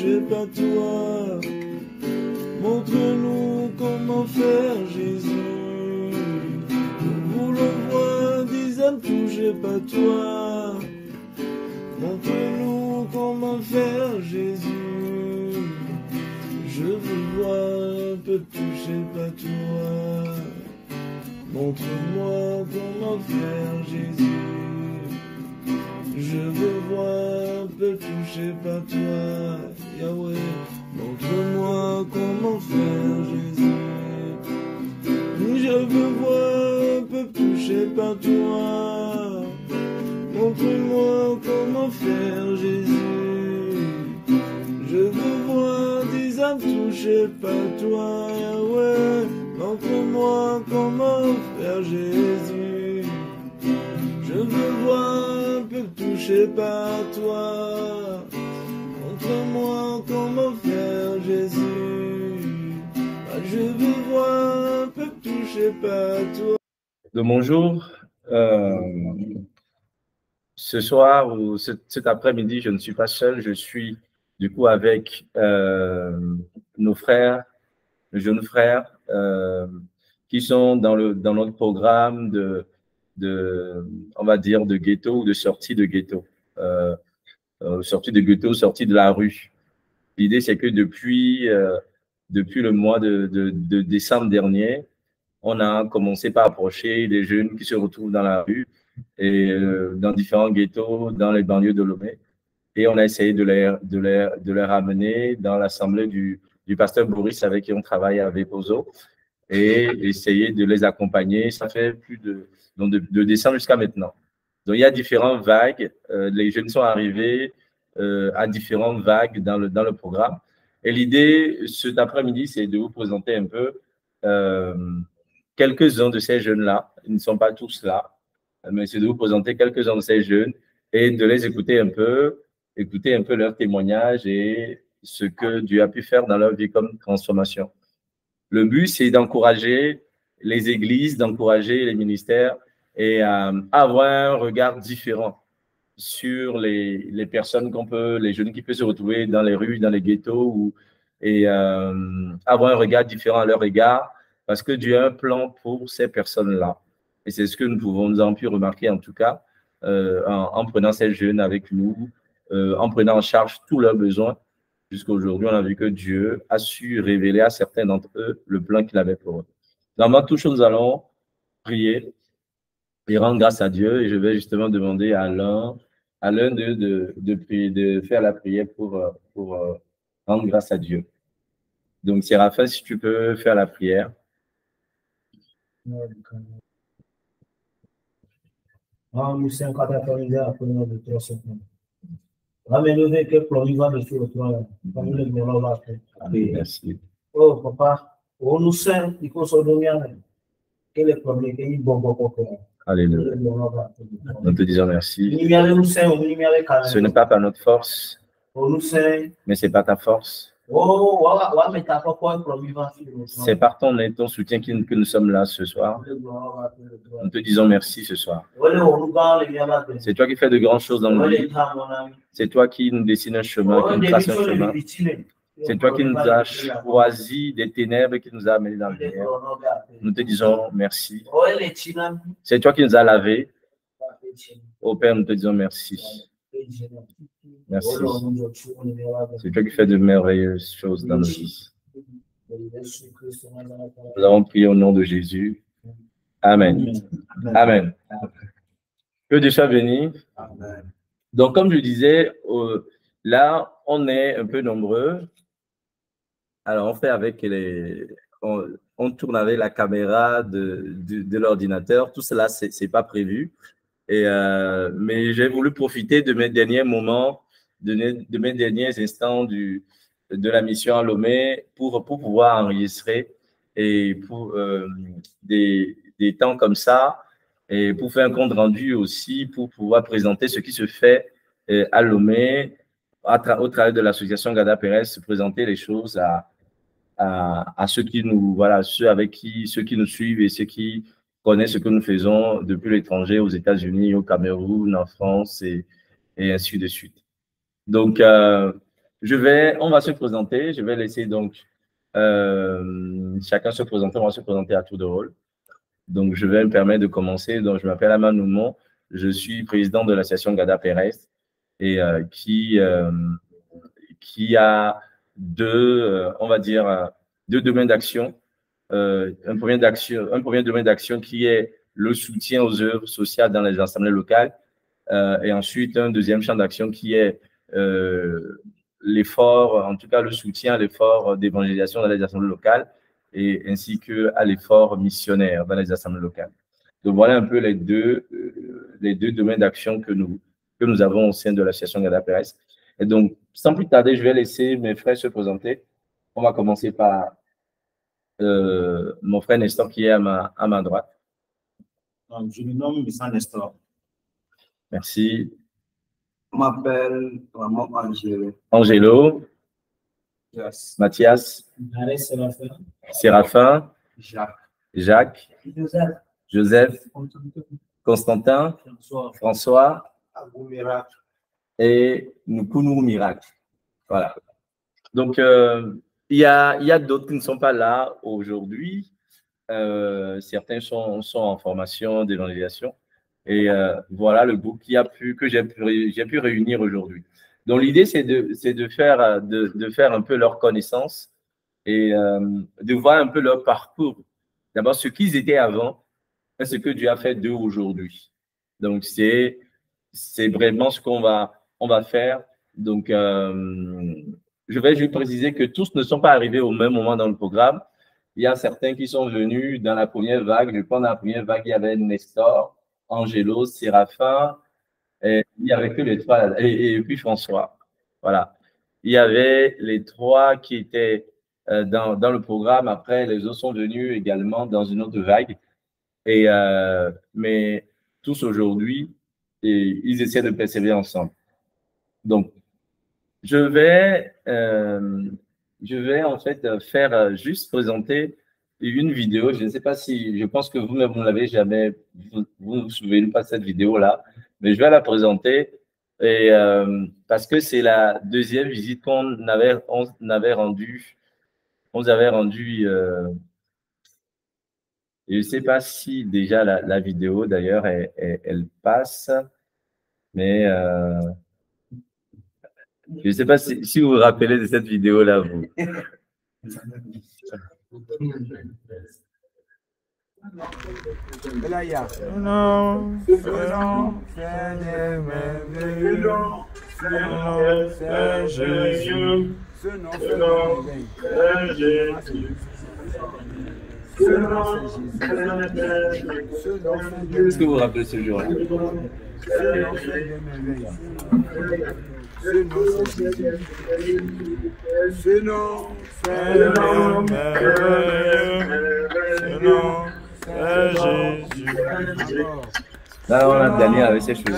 toucher par toi. Montre-nous comment faire, Jésus. Nous voulons voir des âmes touchées par toi. Montre-nous comment faire, Jésus. Je veux voir un peu touché par toi. Montre-moi comment faire, Jésus. Je veux voir un peu touché par toi, Yahweh. Montre-moi comment faire, Jésus. Je veux voir un peu touché par toi. Montre-moi comment faire, Jésus. Je veux voir des âmes touchées par toi, Yahweh. Montre-moi comment faire, Jésus. Je veux voir un peu touché par toi. Montre-moi comment faire, Jésus. Je veux voir un peu touché par toi. Bonjour. Ce soir ou cet après-midi, je ne suis pas seul. Je suis du coup avec nos frères, nos jeunes frères, qui sont dans notre programme on va dire, de ghetto ou de sortie de ghetto. Sortie de ghetto, sortie de la rue. L'idée, c'est que depuis le mois de décembre dernier, on a commencé par approcher des jeunes qui se retrouvent dans la rue et dans différents ghettos, dans les banlieues de Lomé. Et on a essayé de les ramener dans l'assemblée du pasteur Boris avec qui on travaille à Vepozo et essayer de les accompagner. Ça fait plus de décembre jusqu'à maintenant. Donc, il y a différentes vagues. Les jeunes sont arrivés à différentes vagues dans le programme. Et l'idée, cet après-midi, c'est de vous présenter un peu quelques-uns de ces jeunes-là. Ils ne sont pas tous là, mais c'est de vous présenter quelques-uns de ces jeunes et de les écouter un peu leurs témoignages et ce que Dieu a pu faire dans leur vie comme transformation. Le but, c'est d'encourager les églises, d'encourager les ministères et avoir un regard différent sur les personnes les jeunes qui peuvent se retrouver dans les rues, dans les ghettos, et avoir un regard différent à leur égard, parce que Dieu a un plan pour ces personnes-là. Et c'est ce que nous avons pu remarquer, en tout cas, en prenant ces jeunes avec nous, en prenant en charge tous leurs besoins. Jusqu'à aujourd'hui, on a vu que Dieu a su révéler à certains d'entre eux le plan qu'il avait pour eux. Dans toute chose, nous allons prier et rendre grâce à Dieu. Et je vais justement demander à l'un de faire la prière pour rendre grâce à Dieu. Donc, Séraphin, si tu peux faire la prière. Merci. Oh, papa, on nous sait, il faut se donner quel est le premier qui est bon pour faire. Alléluia. Nous te disons merci. Ce n'est pas par notre force, mais c'est par ta force. C'est par ton soutien que nous sommes là ce soir. Nous te disons merci ce soir. C'est toi qui fais de grandes choses dans nos vies. C'est toi qui nous dessine un chemin, qui nous trace un chemin. C'est toi qui nous as choisi des ténèbres et qui nous a amenés dans le lumière. Nous te disons merci. C'est toi qui nous as lavés. Ô Père, nous te disons merci. Merci. C'est toi qui fais de merveilleuses choses dans nos vies. Nous avons prié au nom de Jésus. Amen. Amen. Que Dieu soit béni. Donc, comme je disais, là, on est un peu nombreux. Alors, on fait avec on tourne avec la caméra de l'ordinateur. Tout cela, c'est pas prévu. Mais j'ai voulu profiter de mes derniers moments, de mes derniers instants de la mission à Lomé pour pouvoir enregistrer et pour des temps comme ça et pour faire un compte rendu aussi, pour pouvoir présenter ce qui se fait à Lomé au travers de l'association Gada Pérez, présenter les choses à ceux qui nous, voilà, ceux qui nous suivent et ceux qui connaissent ce que nous faisons depuis l'étranger, aux États-Unis, au Cameroun, en France et ainsi de suite. Donc, on va se présenter. Je vais laisser donc chacun se présenter. On va se présenter à tour de rôle. Donc, je vais me permettre de commencer. Donc, je m'appelle Aman Noumon. Je suis président de l'association Gada Perez et qui a on va dire, deux domaines d'action. Un premier domaine d'action qui est le soutien aux œuvres sociales dans les assemblées locales. Et ensuite, un deuxième champ d'action qui est l'effort, en tout cas le soutien à l'effort d'évangélisation dans les assemblées locales et ainsi qu'à l'effort missionnaire dans les assemblées locales. Donc, voilà un peu les deux domaines d'action que nous avons au sein de l'association Gada Perez. Et donc, sans plus tarder, je vais laisser mes frères se présenter. On va commencer par mon frère Nestor qui est à ma droite. Donc, je me nomme Missa Nestor. Merci. Je m'appelle vraiment Angelo. Angelo. Yes. Mathias. Séraphin. Jacques. Joseph. Constantin. François. Et Nkounou Miracle. Voilà. Donc, il y a d'autres qui ne sont pas là aujourd'hui. Certains sont en formation d'évangélisation. Et voilà le groupe que j'ai pu réunir aujourd'hui. Donc, l'idée, c'est de faire un peu leur connaissance et de voir un peu leur parcours. D'abord, ce qu'ils étaient avant et ce que Dieu a fait d'eux aujourd'hui. Donc, c'est vraiment ce qu'on va faire. Donc, je vais juste préciser que tous ne sont pas arrivés au même moment dans le programme. Il y a certains qui sont venus dans la première vague. Je prends la première vague, il y avait Nestor, Angelo, Séraphin, et il n'y avait que les trois, et puis François. Voilà. Il y avait les trois qui étaient dans le programme. Après, les autres sont venus également dans une autre vague. Mais tous aujourd'hui, ils essaient de persévérer ensemble. Donc, je vais en fait faire juste présenter une vidéo. Je ne sais pas si, je pense que vous-même, vous ne l'avez jamais, vous ne souvenez pas de cette vidéo-là, mais je vais la présenter et, parce que c'est la deuxième visite qu'on avait rendue. On nous avait rendu, je ne sais pas si déjà la vidéo, d'ailleurs, elle passe, mais je ne sais pas si vous vous rappelez de cette vidéo-là, vous. Non, c'est Jésus. Est-ce que vous vous rappelez ce jour-là? Ce nom, c'est Jésus. Là, on a Daniel avec ses cheveux.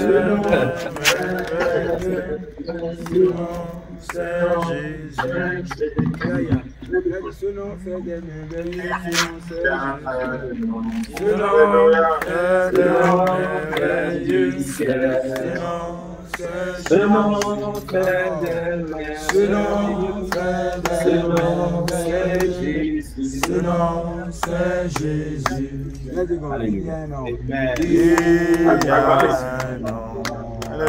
Ce nom fait des merveilles.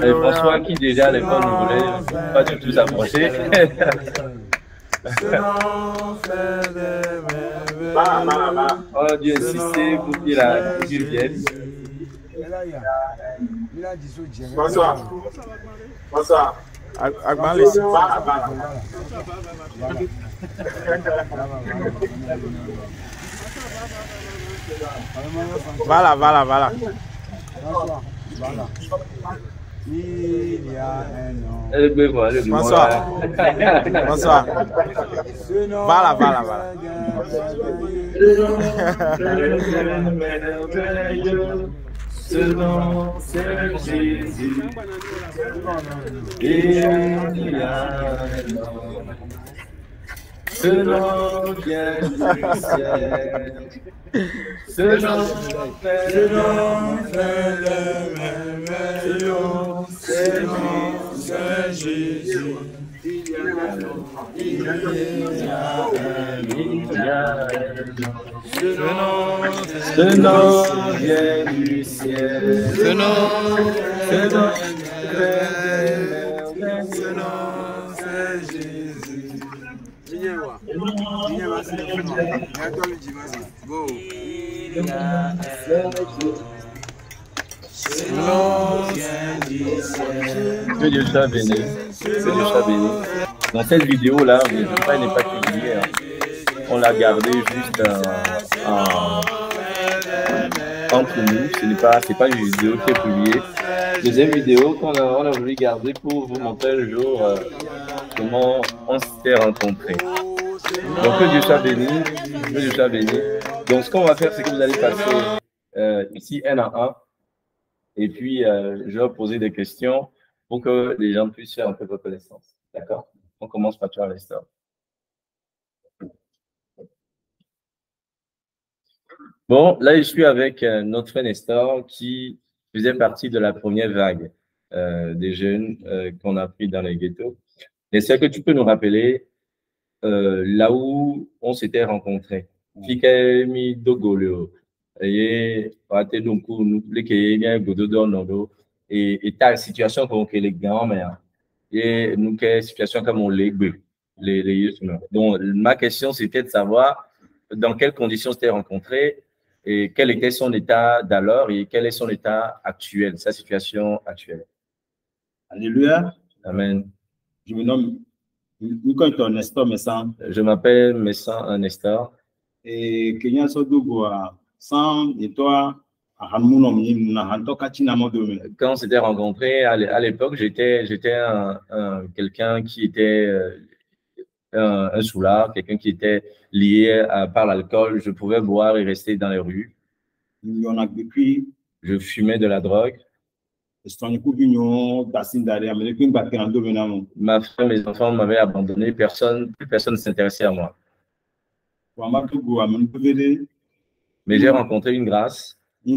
Et François qui déjà à l'époque ne voulait pas du tout s'approcher. Oh Dieu insisté pour qu'il vienne. Bonsoir. Bonsoir. Voilà. Il y a un nom. Bonsoir. Voilà. Ce nom, c'est Jésus. Il y a un nom. Ce nom vient du ciel. Ce nom fait le merveilleux. Ce nom, c'est Jésus. Ce nom vient du ciel. Ce nom, c'est Jésus. Que Dieu soit béni. Que Dieu soit béni. Dans cette vidéo-là, le frère n'est pas publié. Hein. On l'a gardé juste entre nous. Ce n'est pas une vidéo qui est publiée. Deuxième vidéo qu'on a voulu garder pour vous montrer le jour comment on s'était rencontrés. Donc que Dieu soit béni. Que Dieu soit béni. Donc ce qu'on va faire, c'est que vous allez passer ici un à un. Et puis, je vais poser des questions pour que les gens puissent faire un peu votre connaissance. D'accord? On commence par toi, Nestor. Bon, là, je suis avec notre frère Nestor qui faisait partie de la première vague des jeunes qu'on a pris dans les ghettos. Est-ce que tu peux nous rappeler là où on s'était rencontrés? Et ta situation comme les grands-mères et nous quelle situation comme on les donc ma question c'était de savoir dans quelles conditions s'était rencontré et quel était son état d'alors et quel est son état actuel, sa situation actuelle. Alléluia. Amen. Je me nomme Nestor Messan. Je m'appelle Messan Nestor. Et Kenya Sodogoa, sans et toi, quand on s'était rencontrés, à l'époque, j'étais quelqu'un qui était un soulard, quelqu'un qui était lié par l'alcool. Je pouvais boire et rester dans les rues. Je fumais de la drogue. Ma femme et mes enfants m'avaient abandonné. Plus personne ne s'intéressait à moi. Mais j'ai rencontré une grâce qui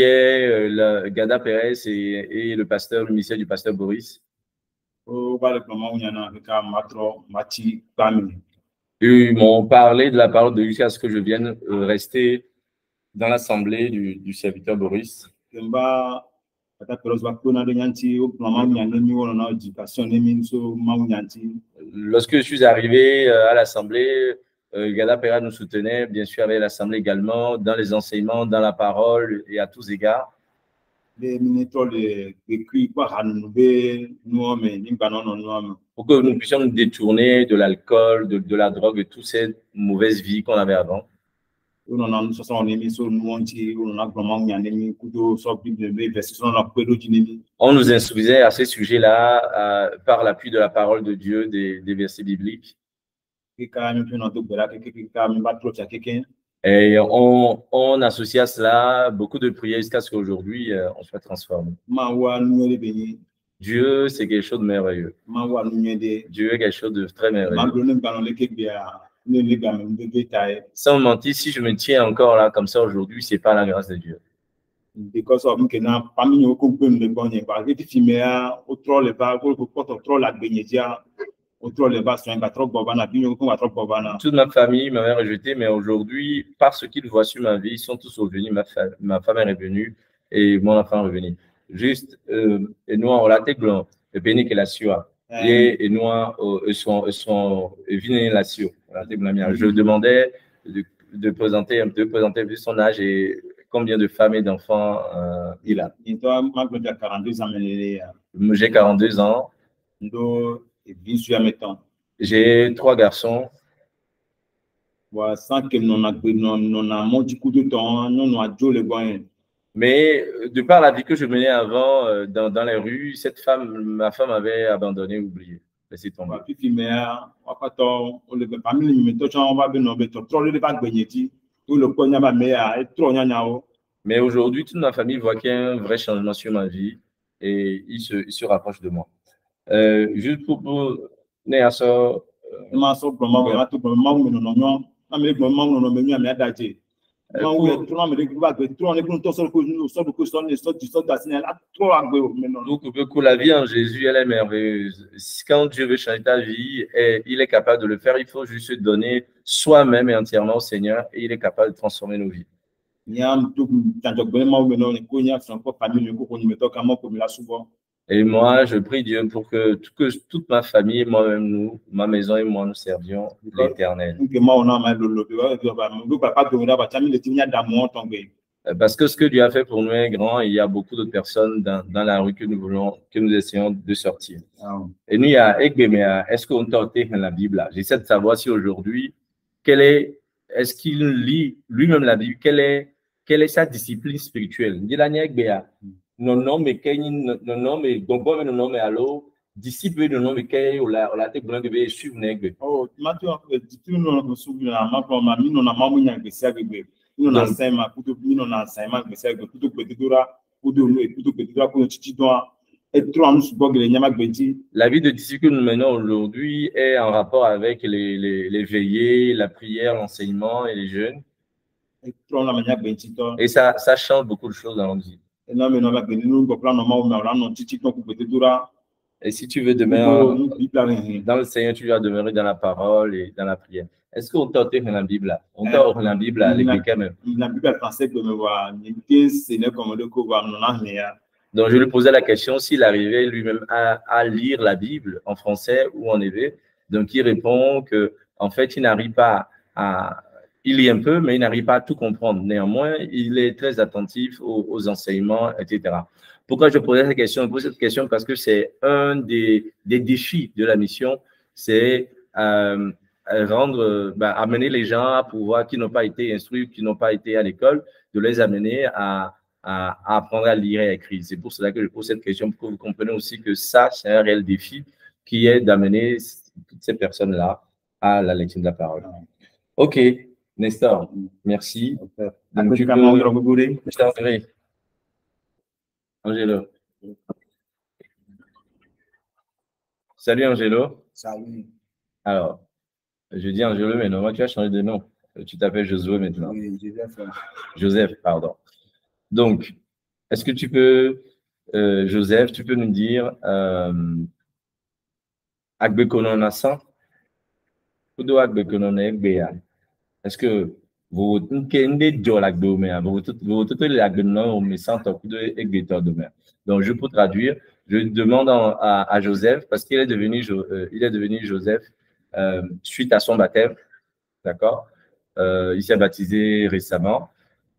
est le Gada Pérez et le pasteur, le ministère du pasteur Boris. Ils m'ont parlé de la parole de jusqu'à ce que je vienne rester dans l'assemblée du serviteur Boris. Lorsque je suis arrivé à l'assemblée, Gada Pera nous soutenait, bien sûr, avec l'assemblée également, dans les enseignements, dans la parole et à tous égards. Pour que nous puissions nous détourner de l'alcool, de la drogue, de toute cette mauvaise vie qu'on avait avant. On nous instruisait à ces sujets-là par l'appui de la parole de Dieu, des versets bibliques. Et on associe à cela beaucoup de prières jusqu'à ce qu'aujourd'hui on soit transformé. Dieu, c'est quelque chose de merveilleux. Dieu est quelque chose de très merveilleux. Sans mentir, si je me tiens encore là comme ça aujourd'hui, c'est pas la grâce de Dieu. Toute ma famille m'avait rejeté, mais aujourd'hui, parce qu'ils voient sur ma vie, ils sont tous revenus. Ma femme est revenue et mon enfant est revenu. Juste, et nous, on l'a été blanc, et béni que la sua. Et nous, sont venus la sua. Je demandais de présenter vu son âge et combien de femmes et d'enfants il a. J'ai 42 ans. J'ai 3 garçons. Mais de par la vie que je menais avant dans les rues, ma femme avait abandonné, oublié, laissé tomber. Mais aujourd'hui, toute ma famille voit qu'il y a un vrai changement sur ma vie et il se rapproche de moi. Juste pour Beaucoup la vie en Jésus, elle est merveilleuse. Quand Dieu veut changer ta vie, il est capable de le faire. Il faut juste se donner soi-même et entièrement au Seigneur et il est capable de transformer nos vies. Et moi, je prie Dieu pour que toute ma famille, moi-même, nous, ma maison et moi, nous servions l'Éternel. Parce que ce que Dieu a fait pour nous est grand, il y a beaucoup d'autres personnes dans la rue que nous essayons de sortir. Et nous, il y a est-ce qu'on t'a dans la Bible là? J'essaie de savoir si aujourd'hui, est-ce qu'il lit lui-même la Bible? Quelle est sa discipline spirituelle? Non, mais alors, disciple de nom, mais on l'a été besoin de suivre. Oh, la vie de disciple que nous menons aujourd'hui est en rapport avec les veillées, la prière, l'enseignement et les jeûnes. Et ça change beaucoup de choses dans notre vie. Et si tu veux demeurer dans le Seigneur, tu dois demeurer dans la parole et dans la prière. Est-ce qu'on t'a dans la Bible là? On t'a dans la Bible là, les quand même. Donc je lui posais la question s'il arrivait lui-même à lire la Bible en français ou en hébreu. Donc il répond que en fait il n'arrive pas à il lit un peu, mais il n'arrive pas à tout comprendre. Néanmoins, il est très attentif aux enseignements, etc. Pourquoi je posais cette question? Je pose cette question parce que c'est un des défis de la mission, c'est amener les gens à pouvoir, qui n'ont pas été instruits, qui n'ont pas été à l'école, de les amener à apprendre à lire et à écrire. C'est pour cela que je pose cette question, pour que vous compreniez aussi que ça, c'est un réel défi qui est d'amener toutes ces personnes-là à la lecture de la parole. OK. Nestor, merci. Donc, tu peux... Je t'en prie. Angelo. Salut Angelo. Salut. Alors, je dis Angelo, mais normalement tu as changé de nom. Tu t'appelles Josué maintenant. Oui, Joseph. Joseph, pardon. Donc, est-ce que tu peux, Joseph, tu peux nous dire Agbekononasa? Kudo Agbekononegbeya. Est-ce que vous donc je peux traduire, je demande à Joseph parce qu'il est devenu Joseph suite à son baptême, d'accord? Il s'est baptisé récemment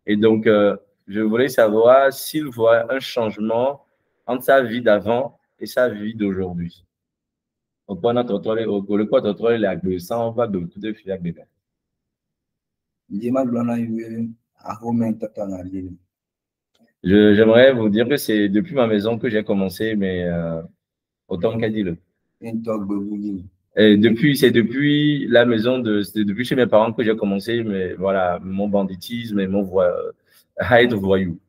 et donc je voulais savoir s'il voit un changement entre sa vie d'avant et sa vie d'aujourd'hui. J'aimerais vous dire que c'est depuis ma maison que j'ai commencé, mais autant qu'a dit le. Et c'est depuis la maison c'est depuis chez mes parents que j'ai commencé, mais voilà, mon banditisme et mon voyou.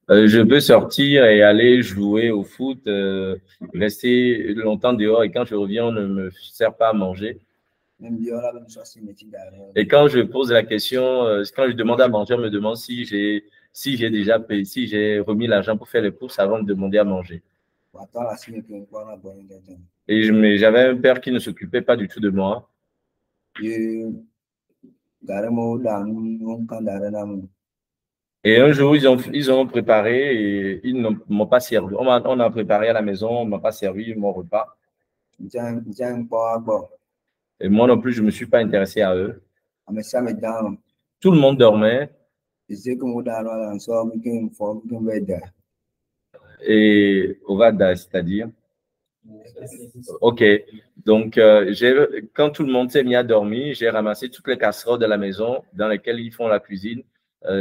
Je peux sortir et aller jouer au foot, rester longtemps dehors et quand je reviens, on ne me sert pas à manger. Et quand je pose la question, quand je demande à manger, on me demande si j'ai déjà payé, si j'ai remis l'argent pour faire les courses avant de demander à manger. Et j'avais un père qui ne s'occupait pas du tout de moi. Et un jour, ils ont préparé et ils ne m'ont pas servi. On a préparé à la maison, on ne m'a pas servi mon repas. Et moi non plus, je ne me suis pas intéressé à eux. Tout le monde dormait. Et Ovada, c'est-à-dire? OK. Donc, quand tout le monde s'est mis à dormir, j'ai ramassé toutes les casseroles de la maison dans lesquelles ils font la cuisine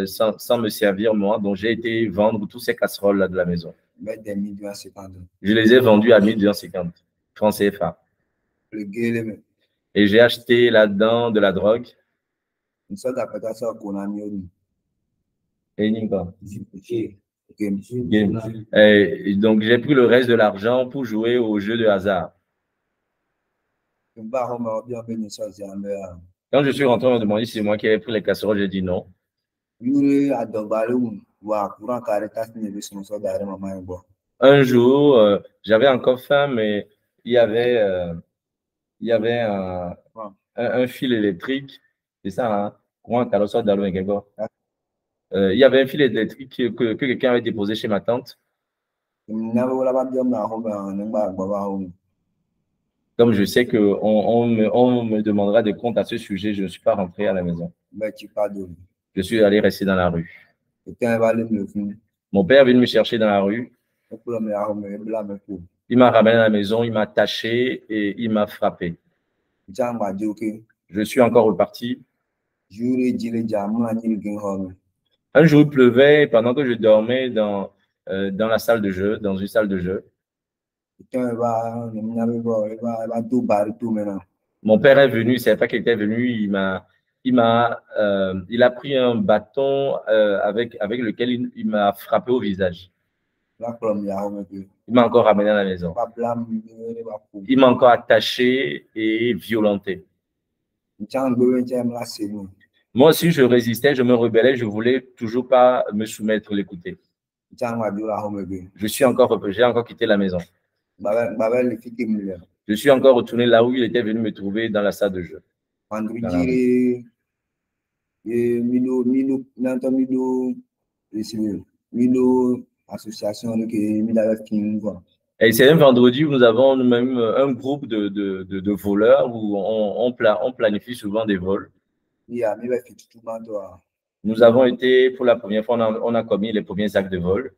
sans me servir moi. Donc, j'ai été vendre toutes ces casseroles-là de la maison. Je les ai vendues à 1250 francs CFA. Et j'ai acheté là-dedans de la drogue. Et donc, j'ai pris le reste de l'argent pour jouer aux jeux de hasard. Quand je suis rentré, on m'a demandé si c'est moi qui avais pris les casseroles, j'ai dit non. Un jour, j'avais encore faim, mais il y avait un fil électrique, c'est ça, hein? Il y avait un fil électrique que quelqu'un avait déposé chez ma tante. Comme je sais qu'on me demandera des comptes à ce sujet, je ne suis pas rentré à la maison. Je suis allé rester dans la rue. Mon père est venu me chercher dans la rue. Il m'a ramené à la maison, il m'a attaché et il m'a frappé. Je suis encore reparti. Un jour, il pleuvait pendant que je dormais dans la salle de jeu, dans une salle de jeu. Mon père est venu, il ne savait pas qu'il était venu, il a pris un bâton avec lequel il m'a frappé au visage. Il m'a encore ramené à la maison. Il m'a encore attaché et violenté. Moi aussi, je résistais, je me rebellais, je ne voulais toujours pas me soumettre, l'écouter. J'ai encore quitté la maison. Je suis encore retourné là où il était venu me trouver dans la salle de jeu. Et c'est un vendredi où nous avons même un groupe de voleurs où on planifie souvent des vols. Nous avons été, pour la première fois, on a commis les premiers actes de vol.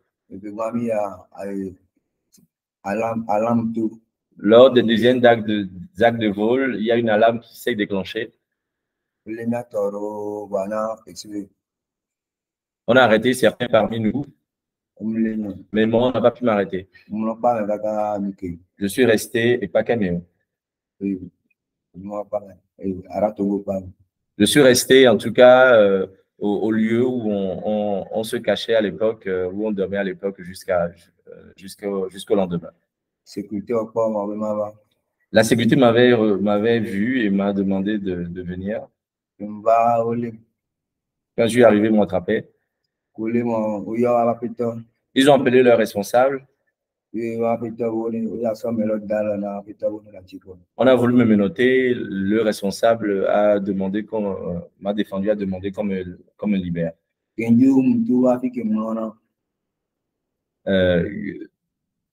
Lors des deuxièmes actes de vol, il y a une alarme qui s'est déclenchée. On a arrêté certains parmi nous, mais moi, on n'a pas pu m'arrêter. Je suis resté et pas caméo. Je suis resté, en tout cas, au lieu où on se cachait à l'époque, où on dormait à l'époque jusqu'au lendemain. La sécurité m'avait vu et m'a demandé de venir. Quand je suis arrivé, ils m'ont attrapé. Ils ont appelé leur responsable. On a voulu me menotter. Le responsable a demandé m'a défendu, a demandé qu'on me libère.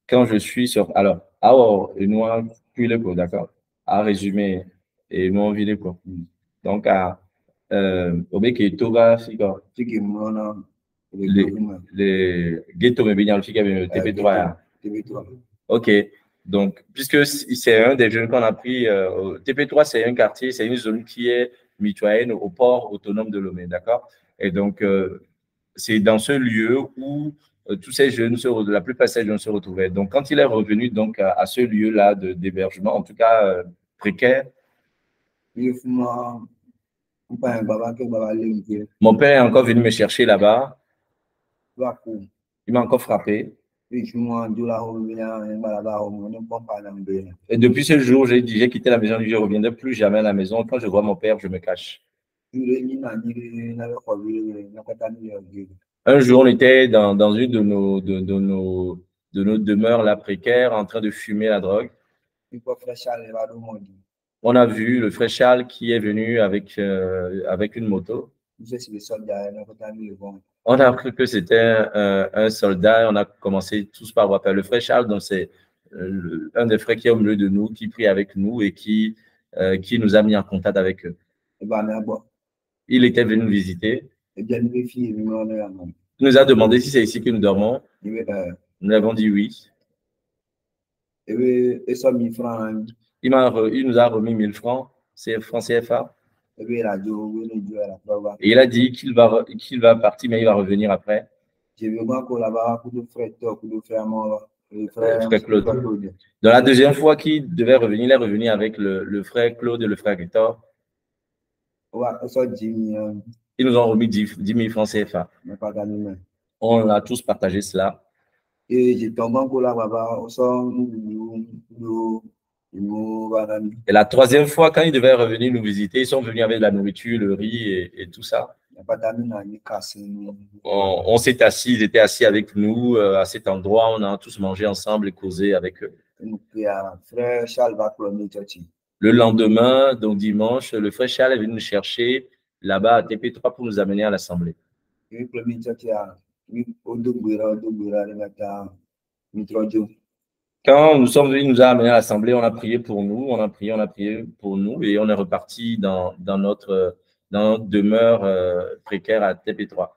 Quand je suis sur... Alors, nous avons pris le cours, d'accord? À résumer, et nous avons vu le cours. Donc, les ghettos, mais bien, le TP3. OK. Donc, puisque c'est un des jeunes qu'on a pris, TP3, c'est un quartier, c'est une zone qui est mitoyenne au port autonome de Lomé, d'accord? Et donc, c'est dans ce lieu où tous ces jeunes, la plupart de ces jeunes se retrouvaient. Donc, quand il est revenu donc, à ce lieu-là d'hébergement, en tout cas précaire, mon père est encore venu me chercher là-bas. Il m'a encore frappé. Et depuis ce jour, j'ai quitté la maison, je ne reviendrai plus jamais à la maison. Quand je vois mon père, je me cache. Un jour, on était dans une de nos demeures là, précaires, en train de fumer la drogue. On a vu le frère Charles qui est venu avec une moto. On a cru que c'était un soldat. On a commencé tous par voir le frère Charles. Donc, c'est un des frères qui est au milieu de nous, qui prie avec nous et qui nous a mis en contact avec eux. Il était venu nous visiter. Il nous a demandé si c'est ici que nous dormons. Nous avons dit oui. Il nous a remis 1000 francs, c'est francs CFA. Et il a dit qu'il va partir, mais il va revenir après. Frère Claude. Dans la deuxième fois qu'il devait revenir, il est revenu avec le frère Claude et le frère Victor. Ils nous ont remis 10 000 francs CFA. On a tous partagé cela. Et la troisième fois, quand ils devaient revenir nous visiter, ils sont venus avec de la nourriture, le riz et tout ça. On s'est assis, ils étaient assis avec nous à cet endroit, on a tous mangé ensemble et causé avec eux. Le lendemain, donc dimanche, le frère Charles est venu nous chercher là-bas à TP3 pour nous amener à l'assemblée. Quand nous sommes venus, nous a amenés à l'assemblée, on a prié pour nous, on a prié pour nous et on est reparti dans notre demeure précaire à TP3.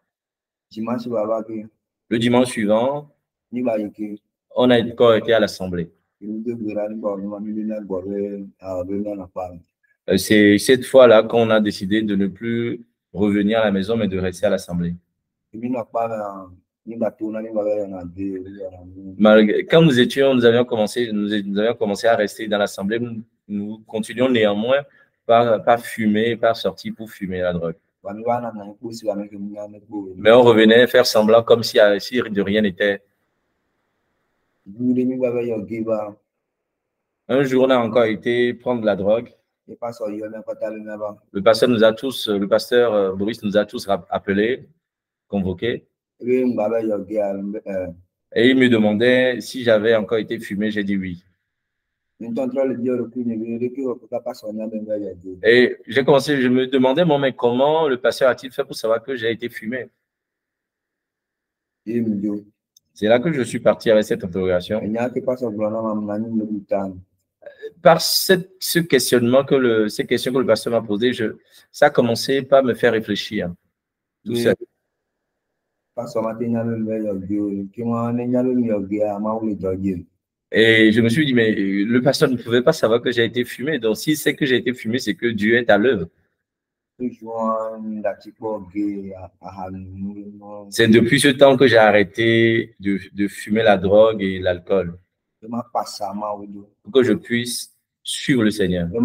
Le dimanche suivant, on a encore été à l'assemblée. C'est cette fois-là qu'on a décidé de ne plus revenir à la maison, mais de rester à l'assemblée. Quand nous avions commencé à rester dans l'assemblée, nous continuions néanmoins par fumer, par sortir pour fumer la drogue. Mais on revenait faire semblant comme si de rien n'était. Un jour, on a encore été prendre la drogue. Le pasteur Boris nous a tous appelés, convoqués. Et il me demandait si j'avais encore été fumé. J'ai dit oui. Et j'ai commencé, je me demandais, bon, mais comment le pasteur a-t-il fait pour savoir que j'ai été fumé? C'est là que je suis parti avec cette interrogation. Par ce questionnement ces questions que le pasteur m'a posées, ça a commencé par me faire réfléchir. Tout seul. Et je me suis dit, mais le pasteur ne pouvait pas savoir que j'ai été fumé. Donc, si c'est que j'ai été fumé, c'est que Dieu est à l'œuvre. C'est depuis ce temps que j'ai arrêté de fumer la drogue et l'alcool. Pour que je puisse suivre le Seigneur. Pour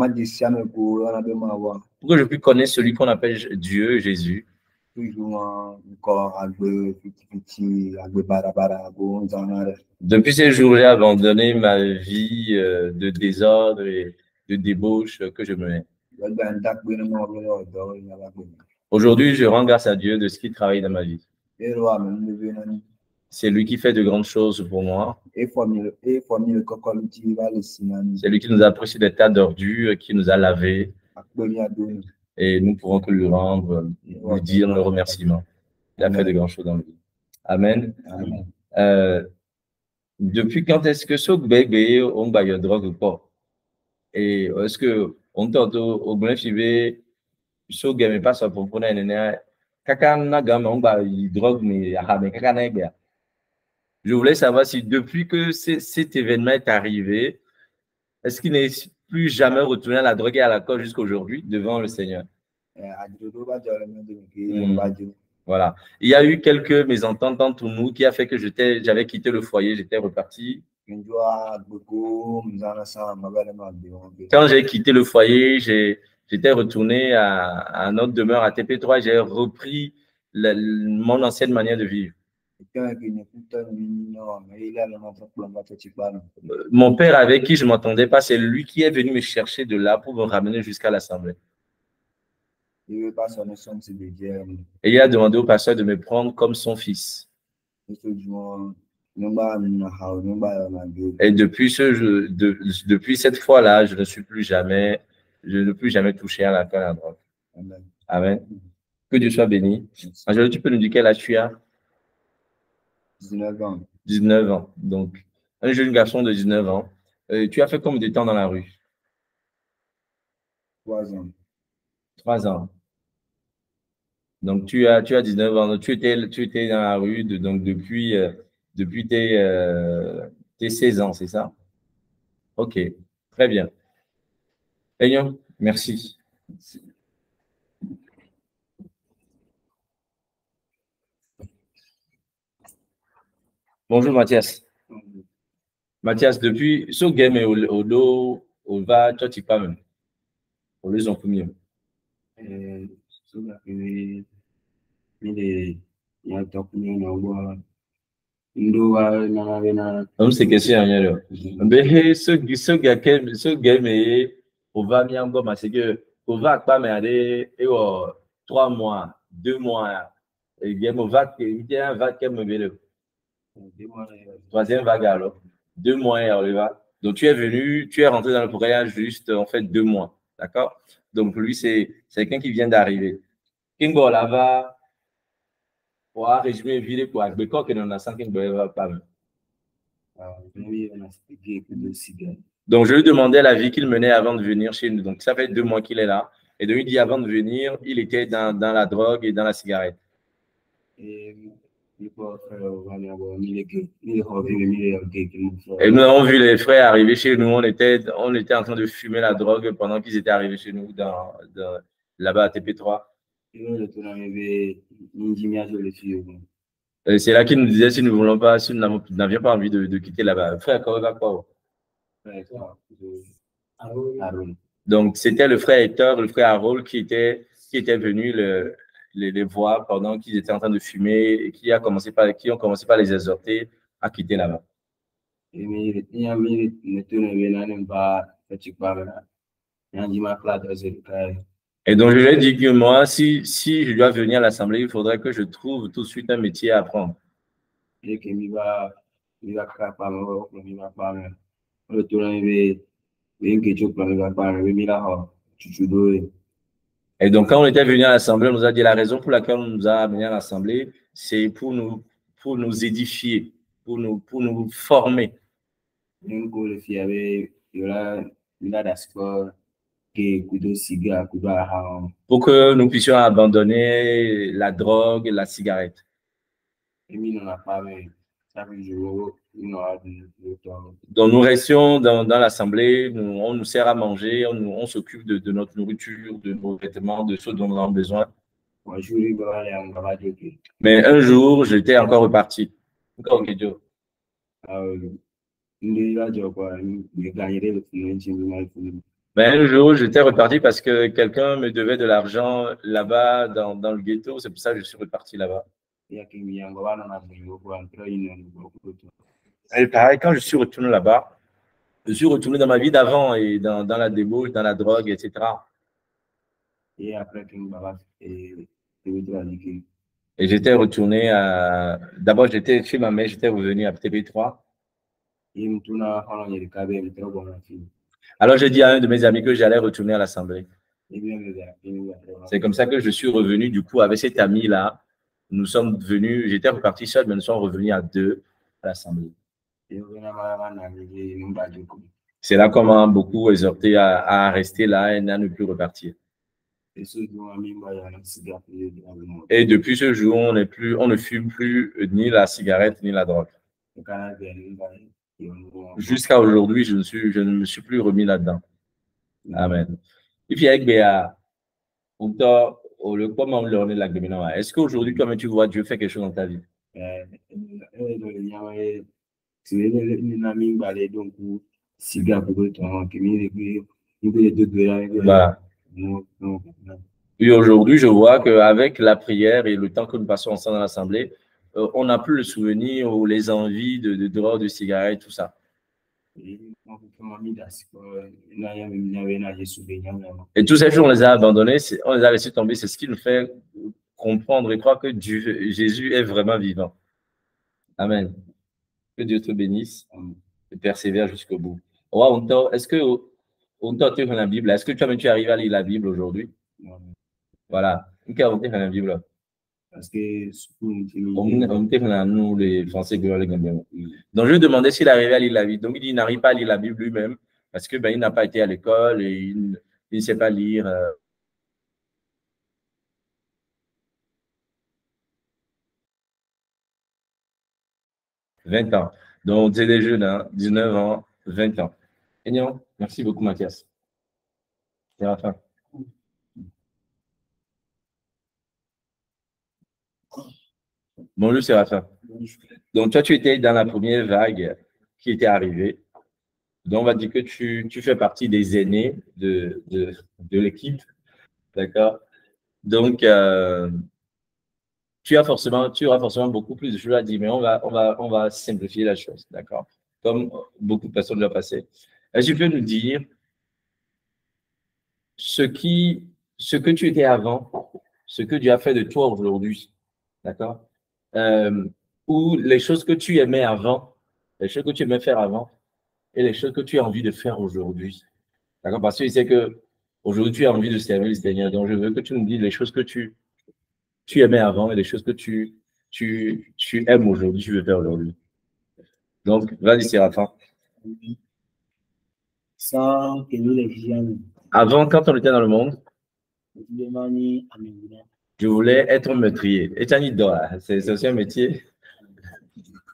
que je puisse connaître celui qu'on appelle Dieu, Jésus. Depuis ces jours, j'ai abandonné ma vie de désordre et de débauche que je menais. Aujourd'hui, je rends grâce à Dieu de ce qu'il travaille dans ma vie. C'est lui qui fait de grandes choses pour moi. C'est lui qui nous a pris des tas d'ordures, qui nous a lavés. Et nous ne pourrons que lui rendre, lui dire nos remerciements. Il a fait de grandes choses dans la vie. Amen. Depuis quand est-ce que ce bébé on va y drogue ou pas? Et est-ce que on t'a au bon fivé ce game pas ça pour prendre un kaka na gamme on va y drogue mais kaka na bien. Je voulais savoir si depuis que cet événement est arrivé, est-ce qu'il n'est plus jamais retourné à la drogue et à l'alcool jusqu'à aujourd'hui devant le Seigneur? Voilà. Il y a eu quelques mésententes entre nous qui a fait que j'avais quitté le foyer, j'étais reparti. Quand j'ai quitté le foyer, j'étais retourné à notre demeure à TP3, j'ai repris mon ancienne manière de vivre. Mon père avec qui je ne m'entendais pas, c'est lui qui est venu me chercher de là pour me ramener jusqu'à l'assemblée. Et il a demandé au pasteur de me prendre comme son fils. Et depuis cette fois-là, je ne plus jamais touché à l'alcool et à la drogue. Amen. Que Dieu soit béni. Angelo, tu peux nous dire quel âge tu as? 19 ans. 19 ans. Donc, un jeune garçon de 19 ans. Tu as fait combien de temps dans la rue? 3 ans. 3 ans. Donc, tu as 19 ans. Donc, tu étais dans la rue donc depuis tes 16 ans, c'est ça? OK. Très bien. Ayons, merci. Bonjour Mathias. Mathias, depuis ce game au dos, au va, toi tu pas même. Au lieu de mieux. Donc, c'est question, mais ce gars, mais on va bien encore, c'est que on va pas mais aller 3 mois, 2 mois, et bien on va me troisième vague alors, 2 mois et on y va. Donc tu es venu, tu es rentré dans le programme juste en fait 2 mois, d'accord? Donc lui c'est quelqu'un qui vient d'arriver. Kingo là-bas, pour résumer ville pour mais quand on a 5 va pas. Donc, je lui demandais la vie qu'il menait avant de venir chez nous. Donc, ça fait 2 mois qu'il est là. Et donc, il dit avant de venir, il était dans la drogue et dans la cigarette. Et nous avons vu les frères arriver chez nous. On était en train de fumer la drogue pendant qu'ils étaient arrivés chez nous là-bas à TP3. C'est là qu'il nous disait si nous voulons pas, si nous n'avions pas envie de quitter là-bas. Frère, comment va quoi? Donc, c'était le frère Hector, le frère Harold qui était venu les voir pendant qu'ils étaient en train de fumer et qui ont commencé par les exhorter à quitter là-bas. Et donc, je lui ai dit que moi, si je dois venir à l'Assemblée, il faudrait que je trouve tout de suite un métier à apprendre. Et donc, quand on était venu à l'Assemblée, on nous a dit la raison pour laquelle on nous a amenés à l'Assemblée, c'est pour nous édifier, pour nous former. Pour que nous puissions abandonner la drogue et la cigarette. Donc, nous restions dans l'Assemblée, on nous sert à manger, on s'occupe de notre nourriture, de nos vêtements, de ce dont nous avons besoin. Mais un jour, j'étais encore reparti. Mais un jour, j'étais reparti parce que quelqu'un me devait de l'argent là-bas dans le ghetto. C'est pour ça que je suis reparti là-bas. Et pareil, quand je suis retourné là-bas, je suis retourné dans ma vie d'avant et dans la débauche, dans la drogue, etc. Et après, et j'étais retourné à... D'abord, j'étais chez ma mère, j'étais revenu à TP3. Alors, j'ai dit à un de mes amis que j'allais retourner à l'Assemblée. C'est comme ça que je suis revenu, du coup, avec cet ami-là. Nous sommes venus, j'étais reparti seul, mais nous sommes revenus à 2 à l'Assemblée. C'est là qu'on m'a beaucoup exhorté à rester là et à ne plus repartir. Et depuis ce jour, on ne fume plus ni la cigarette ni la drogue. Jusqu'à aujourd'hui, je ne me suis plus remis là-dedans. Amen. Est-ce qu'aujourd'hui, comme tu vois, Dieu fait quelque chose dans ta vie? Voilà. Et aujourd'hui, je vois qu'avec la prière et le temps que nous passons ensemble dans l'Assemblée, on n'a plus le souvenir ou les envies de drogue, de cigarettes, tout ça. Et tous ces jours, on les a abandonnés, on les a laissés tomber. C'est ce qui nous fait comprendre et croire que Jésus est vraiment vivant. Amen. Que Dieu te bénisse et persévère jusqu'au bout. Est-ce que tu es la Bible? Est-ce que tu es arrivé à lire la Bible aujourd'hui? Voilà. La Bible. Parce que nous, les Français, donc je lui demandais s'il arrivait à lire la Bible. Donc il dit qu'il n'arrive pas à lire la Bible lui-même parce que il n'a pas été à l'école et il ne sait pas lire. 20 ans. Donc c'est des jeunes, hein, 19 ans, 20 ans. Aignan, merci beaucoup Mathias. C'est la fin. Bonjour Séraphin. Donc toi, tu étais dans la première vague qui était arrivée. Donc on va dire que tu fais partie des aînés de l'équipe. D'accord? Donc, tu auras forcément beaucoup plus de choses à dire, mais on va simplifier la chose, d'accord? Comme beaucoup de personnes l'ont passé. Est-ce que tu peux nous dire ce que tu étais avant, ce que Dieu a fait de toi aujourd'hui, d'accord? Ou les choses que tu aimais avant, les choses que tu aimais faire avant, et les choses que tu as envie de faire aujourd'hui. D'accord? Parce que je sais que aujourd'hui tu as envie de servir le Seigneur. Donc, je veux que tu nous dises les choses que tu aimais avant et les choses que tu aimes aujourd'hui, tu veux faire aujourd'hui. Donc, vas-y, Séraphin. Sans que nous les visions, Avant, quand on était dans le monde, demandons à mes grands. je voulais être meurtrier. Et c'est aussi un métier.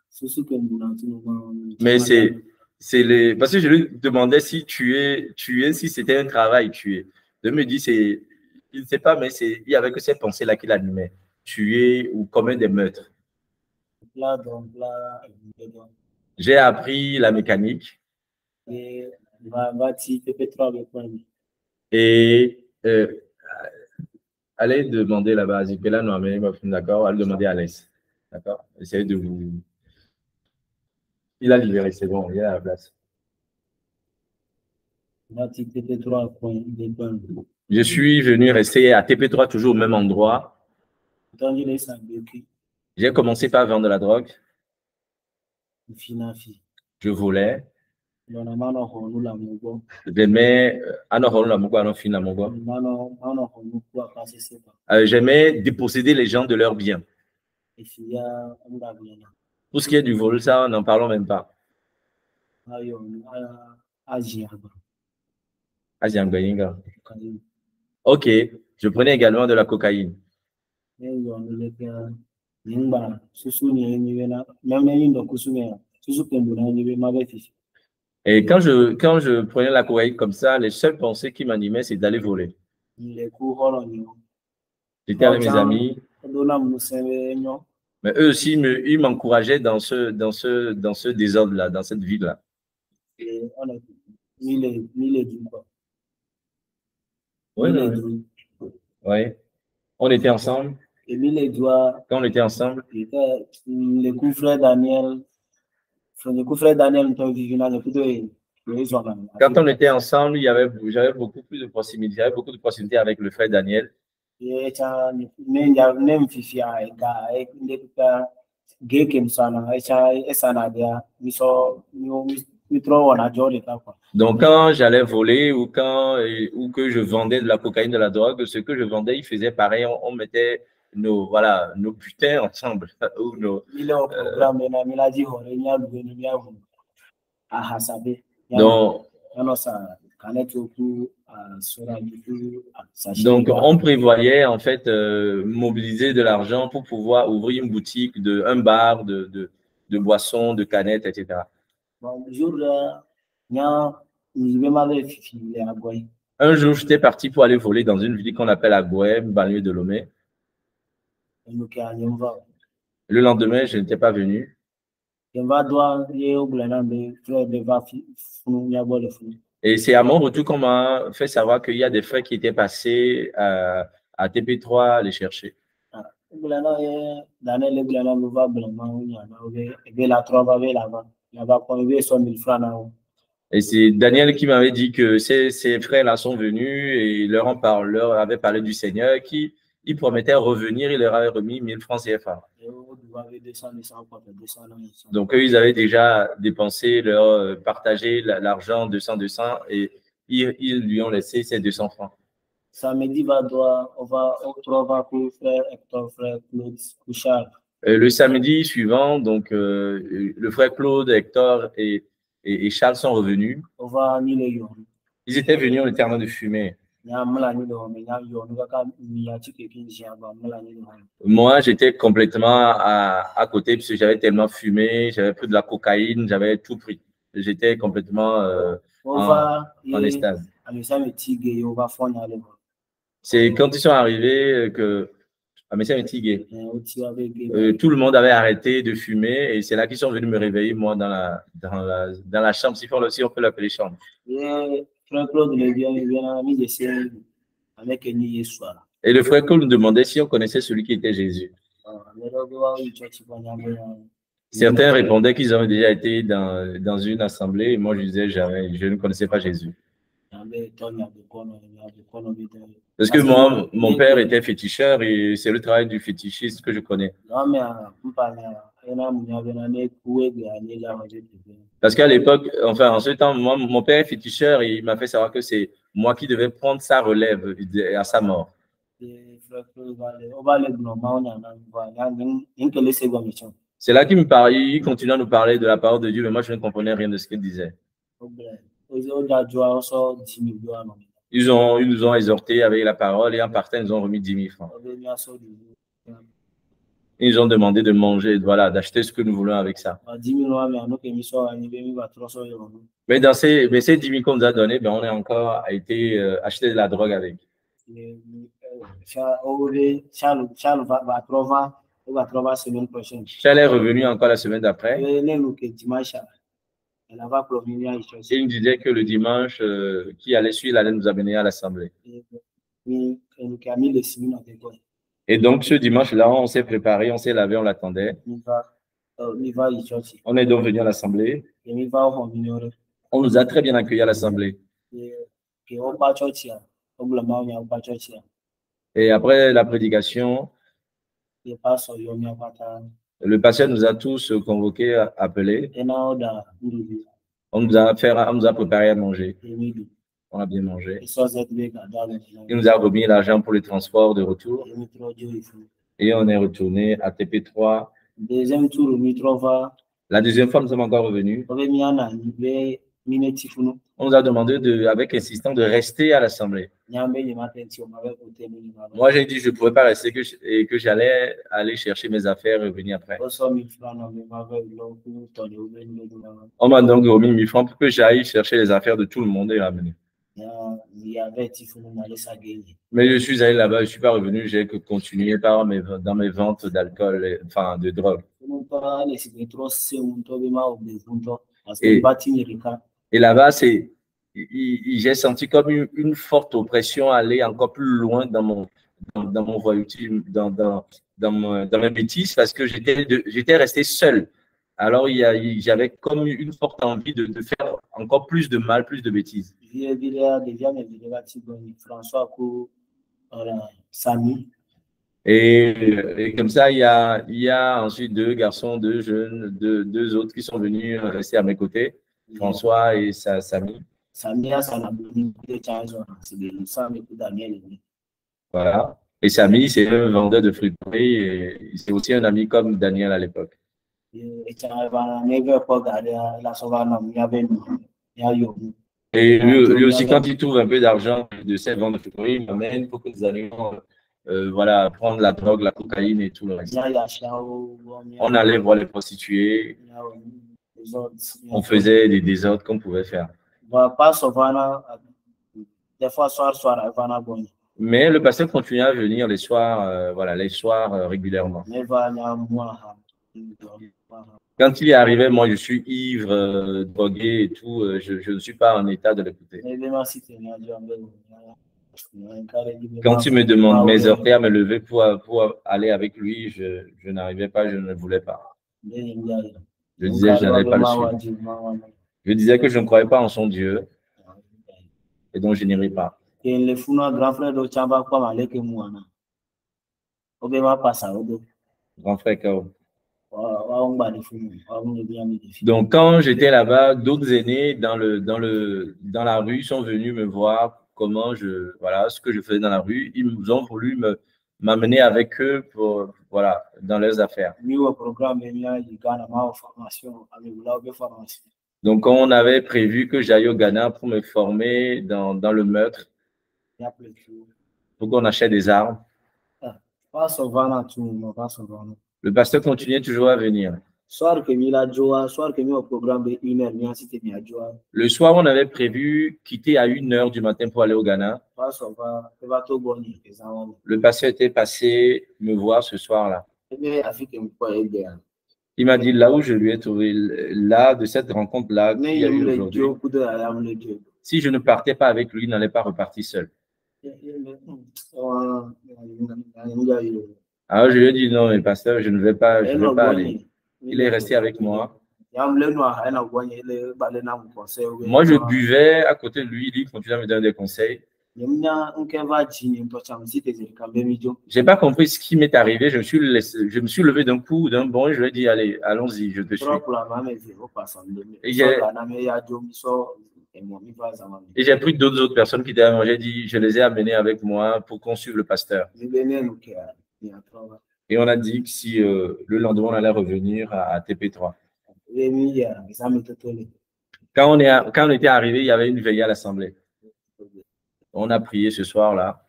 Surtout que nous avons tout le monde. Mais parce que je lui demandais si si c'était un travail tuer. Je me dis, il ne sait pas, mais il y avait que ces pensées-là qui l'animaient. Tuer ou commettre des meurtres. Là, donc, là, J'ai appris la mécanique et allez demander là-bas à Zipela, d'accord, allez demander à Alès. D'accord? Essayez de vous. Il a libéré, c'est bon, il est à la place. Je suis venu rester à TP3, toujours au même endroit. J'ai commencé par vendre de la drogue. Je j'aimais j'aimais déposséder les gens de leurs biens. Tout ce qui est du vol, ça, n'en parlons même pas. Ok, je prenais également de la cocaïne. Et quand je prenais la cocaïne comme ça, les seules pensées qui m'animaient, c'est d'aller voler. J'étais avec mes amis, mais eux aussi, ils m'encourageaient dans ce désordre-là, dans cette ville-là. Oui. On était ensemble. Quand on était ensemble, quand on était ensemble, j'avais beaucoup plus de proximité. J'avais beaucoup de proximité avec le frère Daniel. Donc, quand j'allais voler ou que je vendais de la cocaïne, de la drogue, ce que je vendais, il faisait pareil. On mettait nos butins ensemble. Donc, on prévoyait en fait mobiliser de l'argent pour pouvoir ouvrir une boutique, un bar de boissons, de canettes, etc. Un jour, j'étais parti pour aller voler dans une ville qu'on appelle Agoué, banlieue de Lomé. Le lendemain, je n'étais pas venu. Et c'est à mon retour qu'on m'a fait savoir qu'il y a des frères qui étaient passés à TP3 les chercher. Et c'est Daniel qui m'avait dit que ces frères-là sont venus et leur avait parlé du Seigneur qui promettait revenir, il leur avait remis 1000 francs CFA. Donc, eux, ils avaient déjà dépensé, partagé l'argent 200 et ils lui ont laissé ces 200 francs. Samedi, le samedi suivant, donc, le frère Claude, Hector et Charles sont revenus. Ils étaient venus, on était en train de fumer. Moi, j'étais complètement à côté puisque j'avais tellement fumé, j'avais pris de la cocaïne, j'avais tout pris. J'étais complètement en extase. C'est quand ils sont arrivés que tout le monde avait arrêté de fumer et c'est là qu'ils sont venus me réveiller, moi, dans la chambre. Si on peut l'appeler chambre. Et le frère Claude nous demandait si on connaissait celui qui était Jésus. Certains répondaient qu'ils avaient déjà été dans une assemblée et moi je disais jamais, je ne connaissais pas Jésus. Parce que moi, mon père était féticheur et c'est le travail du fétichiste que je connais. Parce qu'à l'époque, enfin en ce temps, moi, mon père est féticheur et il m'a fait savoir que c'est moi qui devais prendre sa relève à sa mort. C'est là qu'il me parlait, il continuait à nous parler de la parole de Dieu, mais moi je ne comprenais rien de ce qu'il disait. Ils nous ont exhortés avec la parole et en partant, ils nous ont remis 10 000 francs. Ils nous ont demandé de manger, voilà, d'acheter ce que nous voulons avec ça. Mais ces 10 000 qu'on nous a donnés, ben, on a encore été acheter de la drogue avec. Charles est revenu encore la semaine d'après. Et il nous disait que le dimanche qui allait suivre, il allait nous amener à l'assemblée. Et donc, ce dimanche-là, on s'est préparé, on s'est lavé, on l'attendait. On est donc venu à l'assemblée. On nous a très bien accueillis à l'assemblée. Et après la prédication, le pasteur nous a tous convoqués, appelés. On nous a préparé à manger. On a bien mangé. Il nous a remis l'argent pour le transport de retour. Et on est retourné à TP3. La deuxième fois, nous sommes encore revenus. On nous a demandé, avec insistance, de rester à l'assemblée. Moi, j'ai dit que je ne pouvais pas rester et que j'allais aller chercher mes affaires et revenir après. On m'a donc remis 1 000 francs pour que j'aille chercher les affaires de tout le monde et ramener. Mais je suis allé là-bas, je ne suis pas revenu, j'ai continué dans mes ventes d'alcool, enfin de drogue. Et là-bas, j'ai senti comme une forte oppression aller encore plus loin dans mon voyoutisme, dans mes bêtises, parce que j'étais resté seul. Alors, j'avais comme une forte envie de faire encore plus de mal, plus de bêtises. Et comme ça, il y a ensuite 2 garçons, 2 jeunes, 2 autres qui sont venus rester à mes côtés, François et Samy. Voilà. Et Samy, c'est un vendeur de fruits et c'est aussi un ami comme Daniel à l'époque. Et lui aussi, quand il trouve un peu d'argent de cette vente de fruits, il m'amène pour que nous allions voilà, prendre la drogue, la cocaïne et tout le reste. On allait voir les prostituées, on faisait des désordres qu'on pouvait faire. Mais le pasteur continuait à venir les soirs, régulièrement. Quand il est arrivé, moi je suis ivre, drogué et tout, je ne suis pas en état de l'écouter. Quand il me demande, m'exhorter à me lever pour aller avec lui, je n'arrivais pas, je ne voulais pas. Je disais que je n'allais pas le suivre. Je disais que je ne croyais pas en son Dieu et donc je n'irai pas. Grand frère Kao. Donc, quand j'étais là-bas, d'autres aînés dans la rue sont venus me voir voilà, ce que je faisais dans la rue. Ils ont voulu m'amener avec eux dans leurs affaires. Donc, on avait prévu que j'aille au Ghana pour me former dans le meurtre, pour qu'on achète des armes. Le pasteur continuait toujours à venir. Le soir, on avait prévu quitter à 1h du matin pour aller au Ghana. Le pasteur était passé me voir ce soir-là. Il m'a dit là où je lui ai trouvé, là, de cette rencontre-là qu'il y a eu aujourd'hui. Si je ne partais pas avec lui, il n'allait pas repartir seul. Alors je lui ai dit non, mais pasteur, je ne vais pas aller. Il est resté avec moi. Moi, je buvais à côté de lui, il continuait à me donner des conseils. Je n'ai pas compris ce qui m'est arrivé. Je me suis levé d'un coup, d'un bond, et je lui ai dit, allez, allons-y, je te suis. Et j'ai pris d'autres autres personnes qui étaient là. J'ai dit, je les ai amenés avec moi pour qu'on suive le pasteur. Et on a dit que si le lendemain, on allait revenir à TP3. Quand on était arrivé, il y avait une veillée à l'Assemblée. On a prié ce soir-là.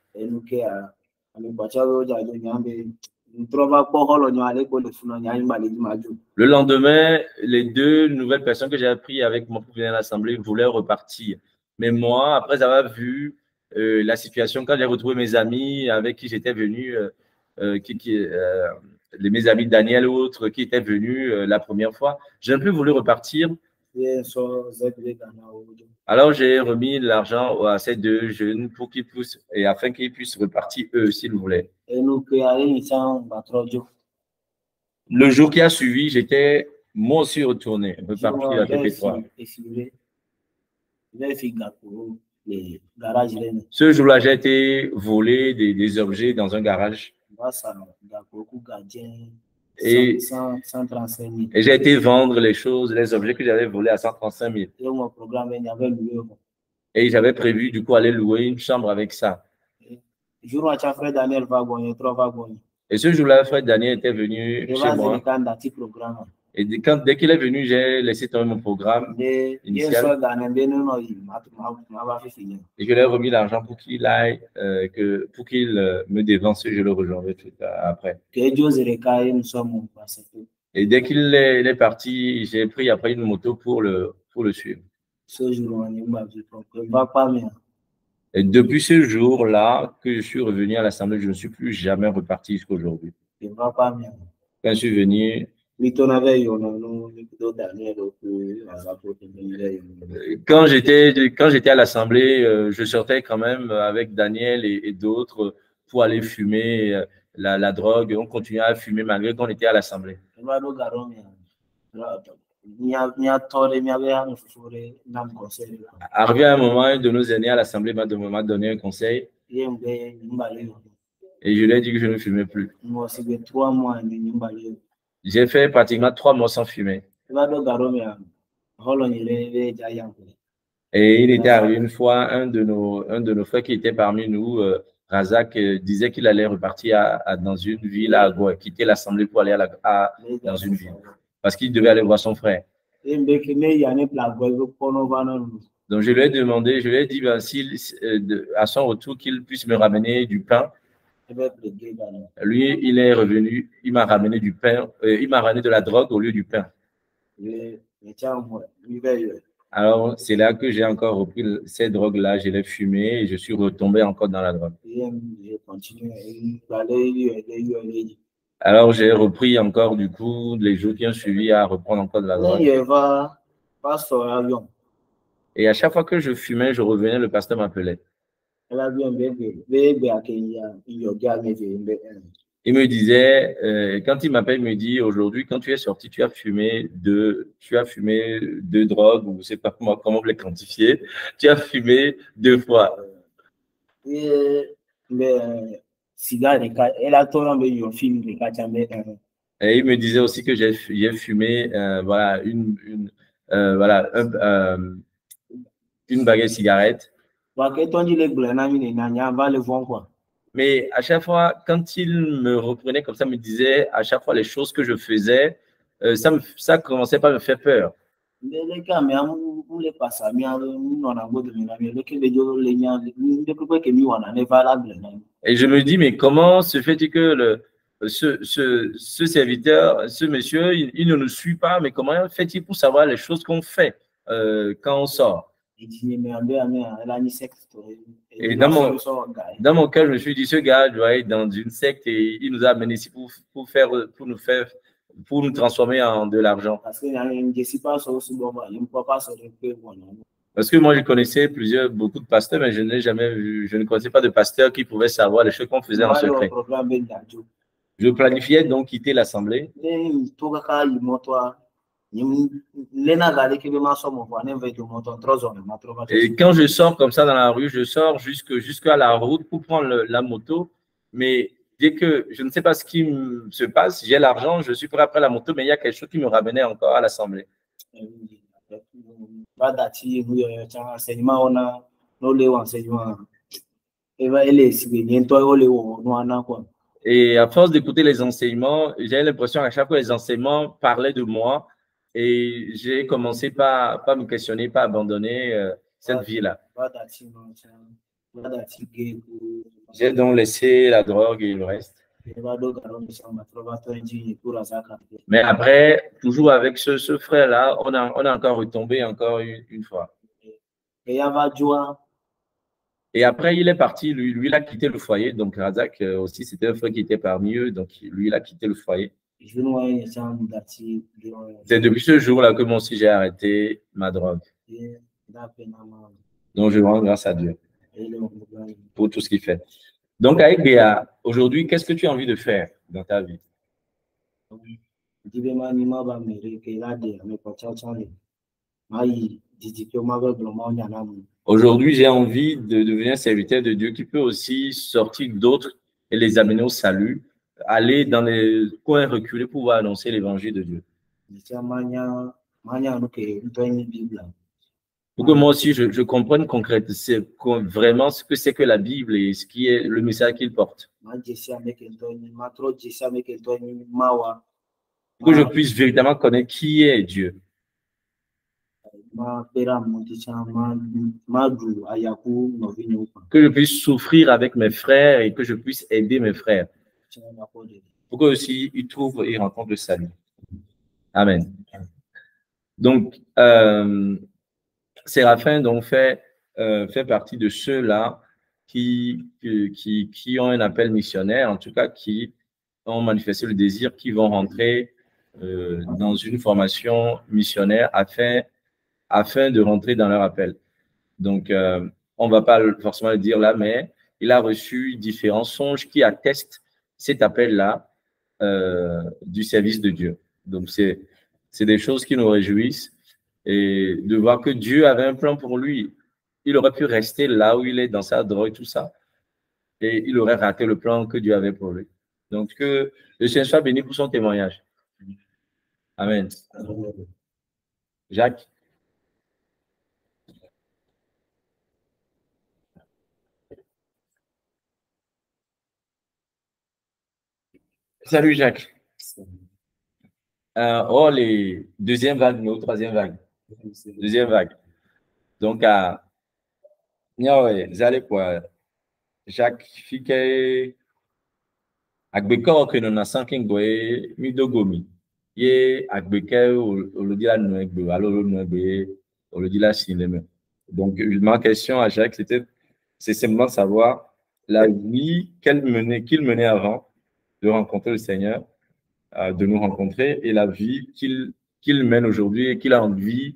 Le lendemain, les deux nouvelles personnes que j'avais prises avec moi pour venir à l'Assemblée voulaient repartir. Mais moi, après avoir vu la situation, quand j'ai retrouvé mes amis avec qui j'étais venu, mes amis Daniel ou autres qui étaient venus la première fois, j'ai un peu voulu repartir. Alors, j'ai remis l'argent à ces deux jeunes pour qu'ils puissent, et afin qu'ils puissent repartir eux s'ils voulaient. Le jour qui a suivi, j'étais moi aussi retourné, reparti à TP3. Ce jour-là, j'ai été volé des objets dans un garage. Et j'ai été vendre les choses, les objets que j'avais volés à 135 000. Et j'avais prévu du coup aller louer une chambre avec ça. Et ce jour-là, Frère Daniel était venu chez moi. Et dès qu'il est venu, j'ai laissé tomber mon programme initial. Et je lui ai remis l'argent pour qu'il aille, pour qu'il me dévance, je le rejoindrai tout après. Et dès qu'il est parti, j'ai pris après une moto pour le suivre. Et depuis ce jour-là que je suis revenu à l'Assemblée, je ne suis plus jamais reparti jusqu'à aujourd'hui. Quand je suis venu, quand j'étais à l'Assemblée, je sortais quand même avec Daniel et d'autres pour aller fumer la drogue. On continuait à fumer malgré qu'on était à l'Assemblée. Arrivé à un moment, un de nos aînés à l'Assemblée m'a donné un conseil. Et je lui ai dit que je ne fumais plus. J'ai fait pratiquement 3 mois sans fumer. Et il était arrivé une fois, un de nos frères qui était parmi nous, Razak, disait qu'il allait repartir dans une ville à Goa, quitter l'Assemblée pour aller dans une ville. Parce qu'il devait aller voir son frère. Donc je lui ai demandé, je lui ai dit à son retour qu'il puisse me ramener du pain. Lui, il est revenu, il m'a ramené du pain, il m'a ramené de la drogue au lieu du pain. Alors, c'est là que j'ai encore repris ces drogues-là, je l'ai fumé et je suis retombé encore dans la drogue. Alors, j'ai repris encore, du coup, les jours qui ont suivi à reprendre encore de la drogue. Et à chaque fois que je fumais, je revenais, le pasteur m'appelait. Il me disait, quand il m'appelle, il me dit, aujourd'hui, quand tu es sorti, tu as fumé deux drogues, ou je ne sais pas comment vous les quantifier, tu as fumé 2 fois. Et il me disait aussi que j'ai fumé voilà, une baguette de cigarette. Mais à chaque fois, quand il me reprenait comme ça, me disait à chaque fois les choses que je faisais, ça commençait pas à me faire peur. Et je me dis, mais comment se fait-il que ce serviteur, ce monsieur, il ne nous suit pas, mais comment fait-il pour savoir les choses qu'on fait quand on sort? Et dans mon cœur, je me suis dit, ce gars doit être dans une secte et il nous a amenés ici pour nous transformer en de l'argent. Parce que moi, je connaissais beaucoup de pasteurs, mais je ne connaissais pas de pasteur qui pouvait savoir les choses qu'on faisait en secret. Je planifiais donc quitter l'assemblée. Et quand je sors comme ça dans la rue, je sors jusqu'à la route pour prendre la moto. Mais dès que je ne sais pas ce qui se passe, j'ai l'argent, je suis prêt après la moto, mais il y a quelque chose qui me ramenait encore à l'assemblée. Et à force d'écouter les enseignements, j'ai l'impression qu'à chaque fois, les enseignements parlaient de moi et j'ai commencé pas me questionner, pas abandonner cette vie-là. J'ai donc laissé la drogue et le reste. Mais après, toujours avec ce frère-là, on a encore retombé encore une fois. Et après, il est parti, lui, il a quitté le foyer. Donc, Razak aussi, c'était un frère qui était parmi eux. Donc, lui, il a quitté le foyer. C'est depuis ce jour-là que moi aussi, j'ai arrêté ma drogue. Donc, je rends grâce à Dieu pour tout ce qu'il fait. Donc, avec Béa, aujourd'hui, qu'est-ce que tu as envie de faire dans ta vie? Aujourd'hui, j'ai envie de devenir serviteur de Dieu qui peut aussi sortir d'autres et les amener au salut, aller dans les coins reculés pour pouvoir annoncer l'évangile de Dieu. Pour que moi aussi, je comprenne concrètement vraiment ce que c'est que la Bible et ce qui est le message qu'il porte. Pour que je puisse véritablement connaître qui est Dieu. Que je puisse souffrir avec mes frères et que je puisse aider mes frères. Pour que aussi ils trouvent et rencontrent le salut. Amen. Donc, Séraphin donc fait partie de ceux-là qui ont un appel missionnaire, en tout cas qui ont manifesté le désir, qui vont rentrer dans une formation missionnaire afin de rentrer dans leur appel. Donc, on ne va pas forcément le dire là, mais il a reçu différents songes qui attestent cet appel-là du service de Dieu. Donc, c'est des choses qui nous réjouissent et de voir que Dieu avait un plan pour lui. Il aurait pu rester là où il est, dans sa drogue, tout ça, et il aurait raté le plan que Dieu avait pour lui. Donc, que le Seigneur soit béni pour son témoignage. Amen. Jacques? Salut Jacques. Les deuxième vague, non, troisième vague. Deuxième vague. Donc, vous allez quoi? Jacques, fique agbeko que nous avons kingoé midogomi. Ye agbeke le dit la nuegbe, alors le nuegbe, le dit la cinéma. Donc, ma question à Jacques, c'est simplement savoir la vie qu'il menait avant de rencontrer le Seigneur, de nous rencontrer, et la vie qu'il mène aujourd'hui et qu'il a envie,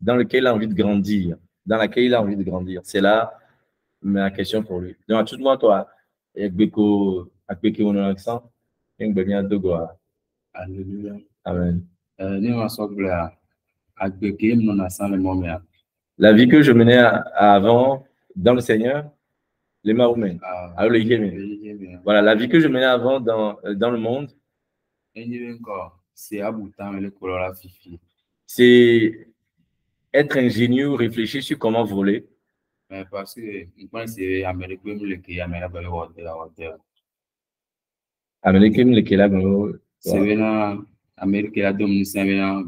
dans laquelle il a envie de grandir, dans laquelle il a envie de grandir. C'est là ma question pour lui. Donc, à tout le monde, toi, Agbeko mon accent, bien de gloire. Alléluia. Amen. La vie que je menais avant dans le Seigneur, les Mahoumés. Alors, le Yémen. Voilà, la vie que je menais avant dans le monde, c'est être ingénieux, réfléchir sur comment voler. Parce que je pense que c'est Amérique qui est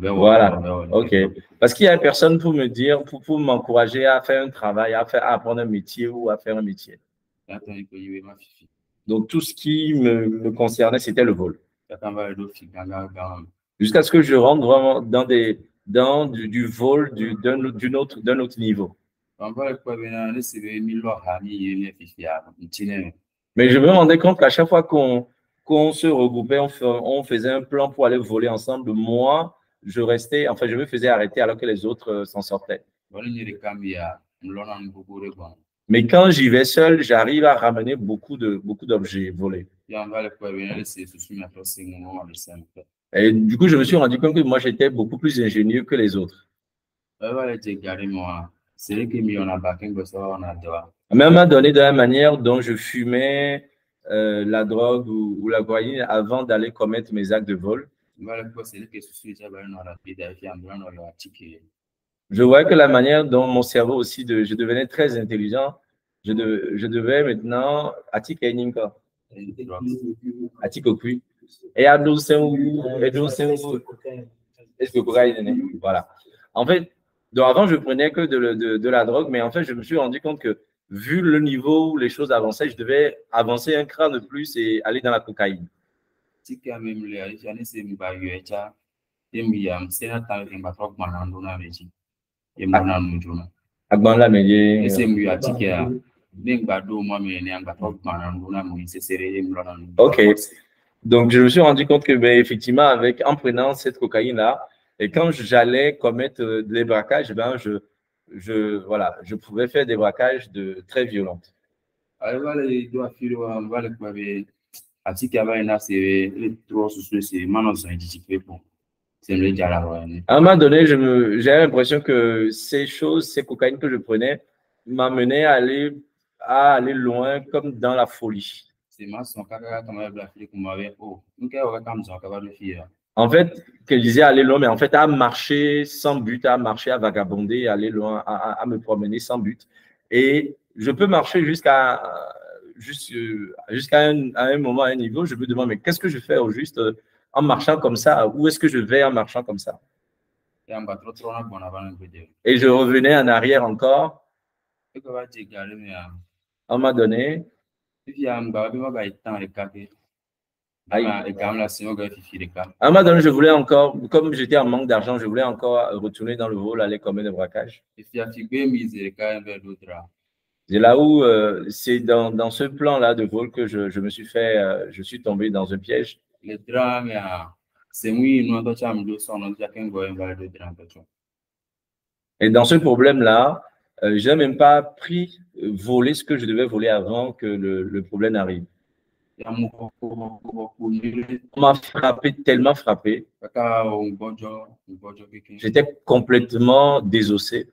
voilà, ok. Parce qu'il n'y a personne pour me dire, pour m'encourager à faire un travail, à apprendre un métier ou à faire un métier. Donc, tout ce qui me concernait, c'était le vol. Jusqu'à ce que je rentre vraiment dans du vol d'un autre niveau. Mais je me rendais compte qu'à chaque fois qu'on se regroupait, on faisait un plan pour aller voler ensemble. Moi, je me faisais arrêter alors que les autres s'en sortaient. Mais quand j'y vais seul, j'arrive à ramener beaucoup d'objets volés. Et du coup, je me suis rendu compte que moi, j'étais beaucoup plus ingénieux que les autres. Mais on m'a donné de la manière dont je fumais la drogue ou la cocaïne avant d'aller commettre mes actes de vol. Je vois que la manière dont mon cerveau aussi, je devenais très intelligent. Je devais maintenant voilà. En fait, donc avant, je prenais que de la drogue, mais en fait, je me suis rendu compte que vu le niveau où les choses avançaient, je devais avancer un cran de plus et aller dans la cocaïne. Ok. Donc, je me suis rendu compte que, ben, effectivement, en prenant cette cocaïne-là, et quand j'allais commettre des braquages, ben, voilà, je pouvais faire des braquages très violents. À un moment donné, j'avais l'impression que ces cocaïnes que je prenais, m'amenaient à aller loin, comme dans la folie. En fait, que je disais aller loin, mais en fait, à marcher sans but, à marcher, à vagabonder, à aller loin, à me promener sans but. Et je peux marcher jusqu'à un moment, à un niveau, je me demande, mais qu'est-ce que je fais au juste en marchant comme ça? Où est-ce que je vais en marchant comme ça? Et je revenais en arrière encore. On m'a donné. À un moment donné, je voulais encore, comme j'étais en manque d'argent, je voulais encore retourner dans le vol, aller commettre des braquages. C'est là où, c'est dans ce plan-là de vol que je me suis fait, je suis tombé dans un piège. Et dans ce problème-là, je n'ai même pas volé ce que je devais voler avant que le problème arrive. On m'a frappé, tellement frappé. J'étais complètement désossé.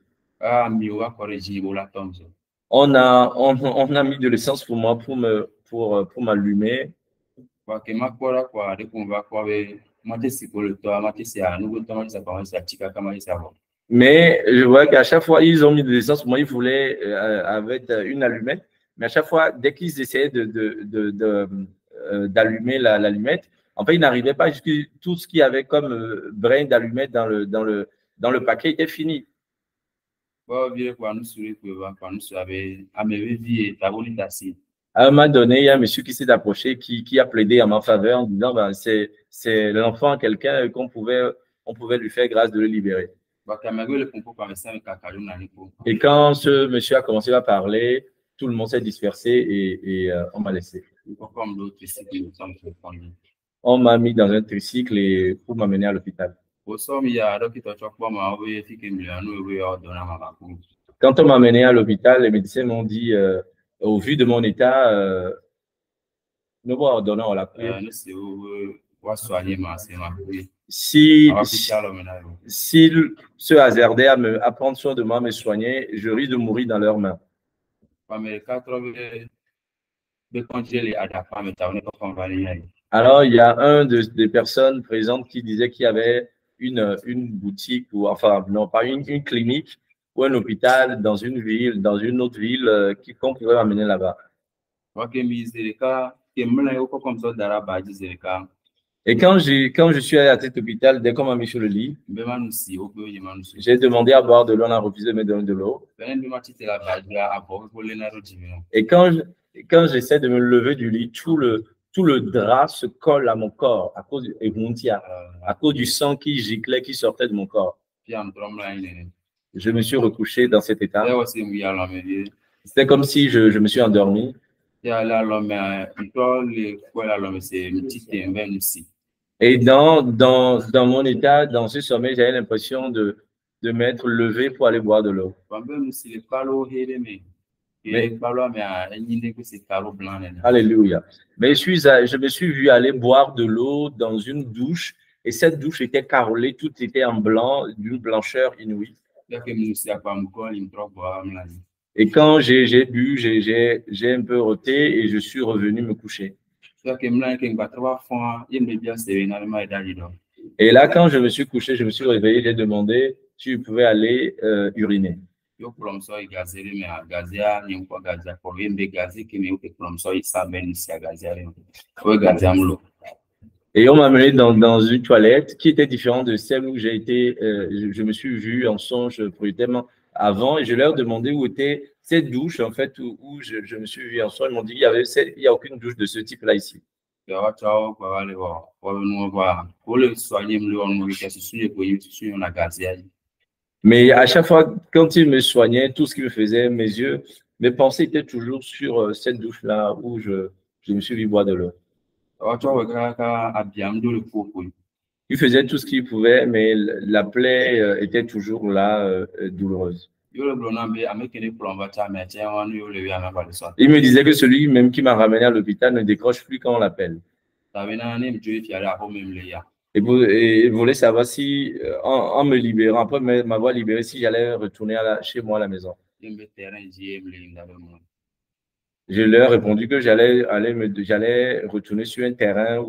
On a mis de l'essence pour moi pour m'allumer. Mais je vois qu'à chaque fois, ils ont mis de l'essence pour moi, ils voulaient avec une allumette. Mais à chaque fois, dès qu'ils essayaient d'allumer l'allumette, en fait, ils n'arrivaient pas jusqu'à tout ce qu'il y avait comme brin d'allumette dans le paquet était fini. À un moment donné, il y a un monsieur qui s'est approché, qui a plaidé en ma faveur en disant ben, c'est l'enfant à quelqu'un on pouvait lui faire grâce de le libérer. Et quand ce monsieur a commencé à parler, tout le monde s'est dispersé et on m'a laissé. On m'a mis dans un tricycle pour m'amener à l'hôpital. Quand on m'a amené à l'hôpital, les médecins m'ont dit, au vu de mon état, nous allons ordonner à la prière. S'ils se hasardaient à prendre soin de moi, me soigner, je risque de mourir dans leurs mains. Alors, il y a des personnes présentes qui disait qu'il y avait une boutique, ou enfin, non, pas une clinique ou un hôpital dans une ville, dans une autre ville, qu'on pouvait m'amener là-bas. Et quand je suis allé à cet hôpital, dès qu'on m'a mis sur le lit, j'ai demandé à boire de l'eau, on a refusé de me donner de l'eau. Et quand j'essaie de me lever du lit, tout le drap se colle à mon corps à cause du sang qui giclait, qui sortait de mon corps. Je me suis recouché dans cet état. C'était comme si je me suis endormi. Et dans mon état, dans ce sommeil, j'avais l'impression de m'être levé pour aller boire de l'eau. Et Pablo, mais il dit que c'est carreau blanc. Alléluia. Mais je me suis vu aller boire de l'eau dans une douche et cette douche était carrelée, tout était en blanc, d'une blancheur inouïe. Et quand j'ai bu, j'ai un peu roté et je suis revenu me coucher. Et là, quand je me suis couché, je me suis réveillé, j'ai demandé si je pouvais aller uriner. Et on m'a amené dans une toilette qui était différente de celle où j'ai été, je me suis vu en songe brutalement avant et je leur demandais où était cette douche, en fait, où je me suis vu en songe. Ils m'ont dit il n'y a aucune douche de ce type-là ici. Mais à chaque fois, quand ils me soignaient, tout ce qu'ils me faisaient, mes yeux, mes pensées étaient toujours sur cette douche-là où je me suis vu boire de l'eau. Il faisait tout ce qu'il pouvait, mais la plaie était toujours là, douloureuse. Il me disait que celui même qui m'a ramené à l'hôpital ne décroche plus quand on l'appelle. Et il voulait savoir si, en me libérant, après m'avoir libéré, si j'allais retourner chez moi à la maison. Je leur ai répondu que j'allais retourner sur un terrain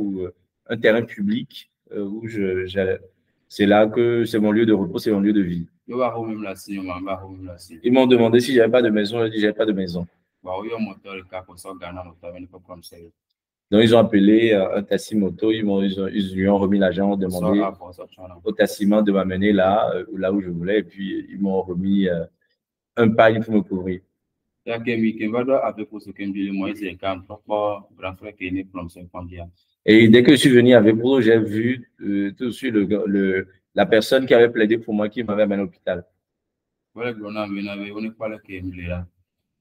un terrain public où c'est là que c'est mon lieu de repos, c'est mon lieu de vie. Ils m'ont demandé si j'avais pas de maison, j'ai dit j'avais pas de maison. Donc ils ont appelé un taxi moto, ils lui ont remis l'argent, demandé au taximan de m'amener là où je voulais, et puis ils m'ont remis un pagne pour me couvrir. Et dès que je suis venu avec vous, j'ai vu tout de suite la personne qui avait plaidé pour moi, qui m'avait amené à l'hôpital.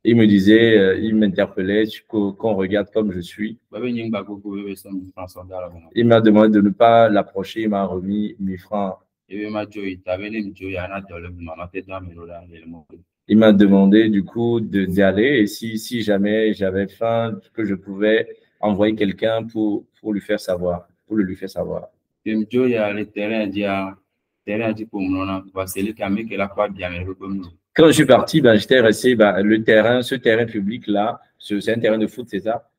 Il me disait, il m'interpellait qu'on regarde comme je suis. Il m'a demandé de ne pas l'approcher, il m'a remis 1000 francs. Il m'a demandé du coup d'y aller et si jamais j'avais faim, que je pouvais envoyer quelqu'un pour lui faire savoir, pour le lui faire savoir. Quand je suis parti, j'étais resté, ce terrain public-là, c'est un terrain de foot, c'est ça?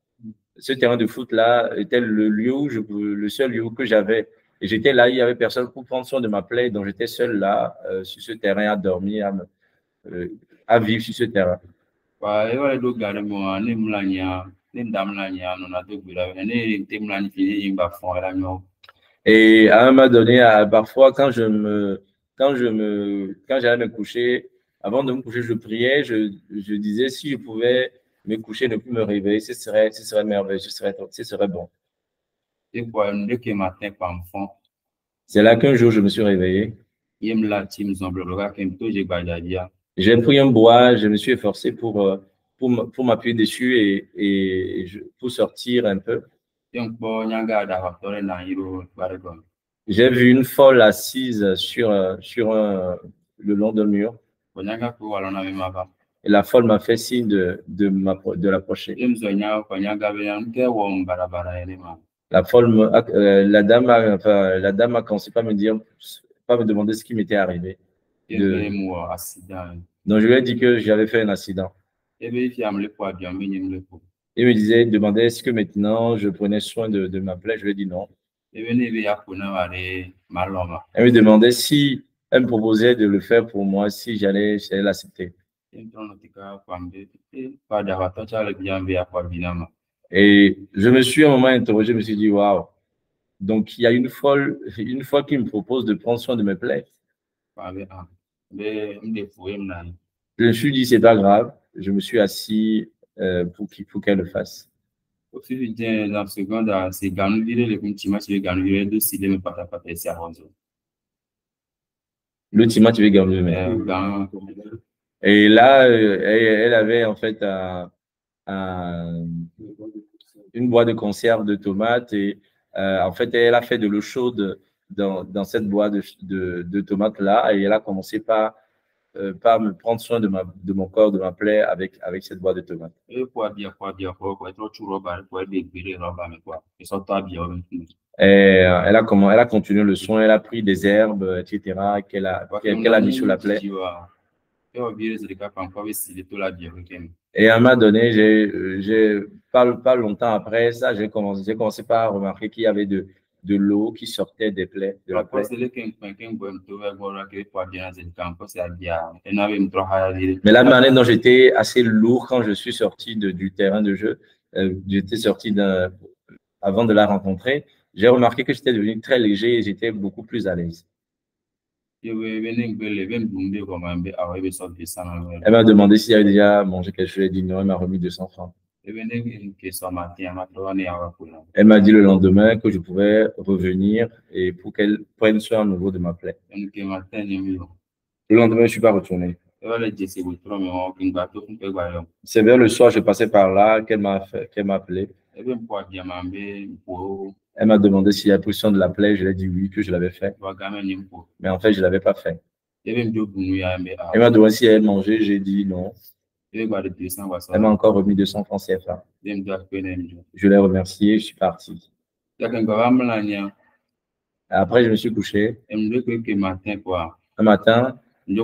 Ce terrain de foot-là était le seul lieu que j'avais. Et j'étais là, il n'y avait personne pour prendre soin de ma plaie, donc j'étais seul là, sur ce terrain, à dormir, à vivre sur ce terrain. Et à un moment donné, parfois, quand j'allais me coucher, avant de me coucher, je priais, je disais si je pouvais me coucher, ne plus me réveiller, ce serait merveilleux, ce serait bon. C'est là qu'un jour, je me suis réveillé. J'ai pris un bois, je me suis efforcé pour m'appuyer dessus et pour sortir un peu. J'ai vu une folle assise le long d'un mur. Et la folle m'a fait signe de l'approcher. La folle, la dame a commencé pas me demander ce qui m'était arrivé. Donc je lui ai dit que j'avais fait un accident. Il me demandait est-ce que maintenant je prenais soin de ma plaie. Je lui ai dit non. Elle me demandait si elle me proposait de le faire pour moi, si j'allais l'accepter. Et je me suis un moment interrogé, je me suis dit waouh. Donc il y a une folle qui me propose de prendre soin de mes plaies. Je me suis dit c'est pas grave. Je me suis assis pour qu'elle le fasse. Le tima, tu veux gagner. Et là, elle avait en fait une boîte de conserve de tomates et en fait, elle a fait de l'eau chaude dans cette boîte de tomates là et elle a commencé par pas me prendre soin de mon corps, de ma plaie avec cette boîte de tomates. Et pour bien, quoi, être toujours roba, pour être débile, roba, mais quoi. Et ça, toi, bien, Et elle a continué le soin, elle a pris des herbes, etc., qu'elle a mis sur la plaie. Et elle m'a donné, pas longtemps après ça, j'ai commencé par remarquer qu'il y avait de l'eau qui sortait des plaies, de la plaie. Mais la manière dont j'étais assez lourd quand je suis sorti du terrain de jeu, j'étais sorti avant de la rencontrer, j'ai remarqué que j'étais devenu très léger et j'étais beaucoup plus à l'aise. Elle m'a demandé si j'avais déjà mangé quelque chose. J'ai dit non, elle m'a remis 200 francs. Elle m'a dit le lendemain que je pouvais revenir et pour qu'elle prenne soin à nouveau de ma plaie. Le lendemain, je ne suis pas retourné. C'est vers le soir, je passais par là qu'elle m'a appelé. Elle m'a demandé s'il y avait pris soin de la plaie. Je lui ai dit oui, que je l'avais fait. Mais en fait, je ne l'avais pas fait. Elle m'a demandé si elle avait mangé. J'ai dit non. Elle m'a encore remis 200 francs CFA. Je l'ai remercié, je suis parti. Après, je me suis couché. Un matin, je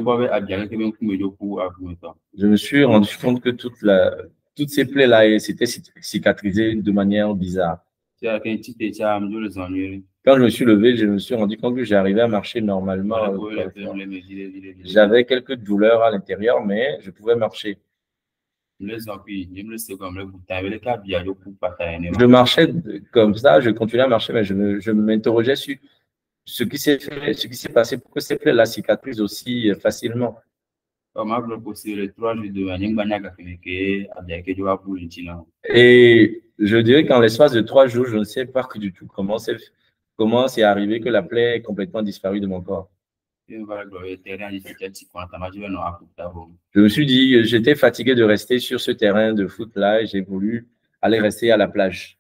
me suis rendu compte que toutes ces plaies-là s'étaient cicatrisées de manière bizarre. Quand je me suis levé, je me suis rendu compte que j'arrivais à marcher normalement. J'avais quelques douleurs à l'intérieur, mais je pouvais marcher. Je marchais comme ça, je continuais à marcher, mais je m'interrogeais sur ce qui s'est passé, pourquoi ces plaies-là cicatrisent aussi facilement. Et je dirais qu'en l'espace de 3 jours, je ne sais pas du tout comment c'est arrivé que la plaie est complètement disparue de mon corps. Je me suis dit, j'étais fatigué de rester sur ce terrain de foot-là et j'ai voulu aller rester à la plage.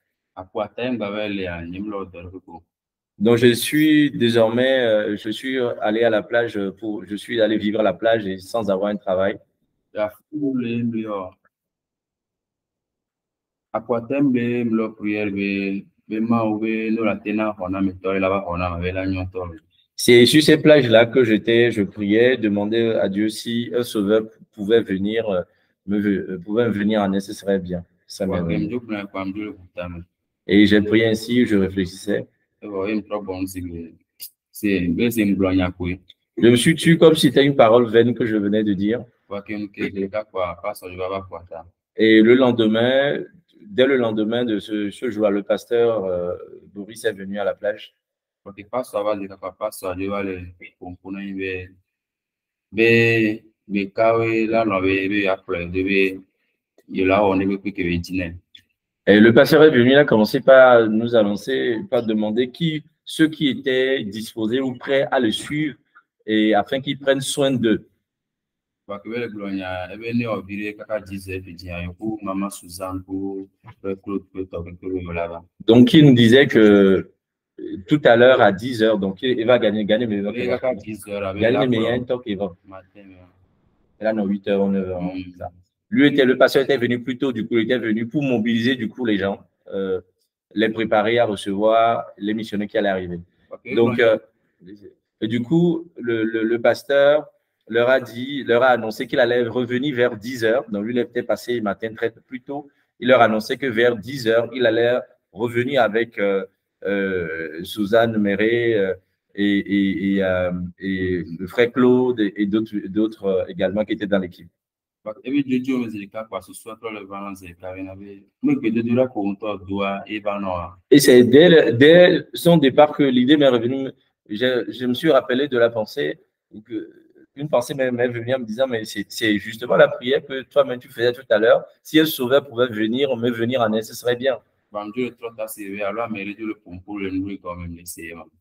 Donc, je suis désormais, je suis allé à la plage je suis allé vivre à la plage et sans avoir un travail. C'est sur ces plages-là que je priais, demandais à Dieu si un sauveur pouvait venir en aide, ce serait bien. Ça m'aimerait. Et j'ai prié ainsi, je réfléchissais. Je me suis tué comme si c'était une parole vaine que je venais de dire. Et le lendemain, dès le lendemain de ce jour-là, le pasteur Boris est venu à la plage. Et le pasteur est venu, il a commencé par nous annoncer, par demander ceux qui étaient disposés ou prêts à le suivre et afin qu'ils prennent soin d'eux. Donc, il nous disait que tout à l'heure à 10 heures, donc il va gagner mais il va gagner mais il y a un temps qui va. Là, non, 8 heures, 9 heures. Le pasteur était venu plus tôt, du coup, il était venu pour mobiliser du coup les gens, les préparer à recevoir les missionnaires qui allaient arriver. Donc, du coup, le pasteur leur a annoncé qu'il allait revenir vers 10 heures. Donc, lui, il était passé le matin très plus tôt. Il leur a annoncé que vers 10 heures, il allait revenir avec Suzanne Méré et le frère Claude et d'autres également qui étaient dans l'équipe. Et c'est dès son départ que l'idée m'est revenue. Je me suis rappelé de la pensée, une pensée m'est venue en me disant, mais c'est justement la prière que toi-même tu faisais tout à l'heure. Si un sauveur pouvait venir en aide, ce serait bien.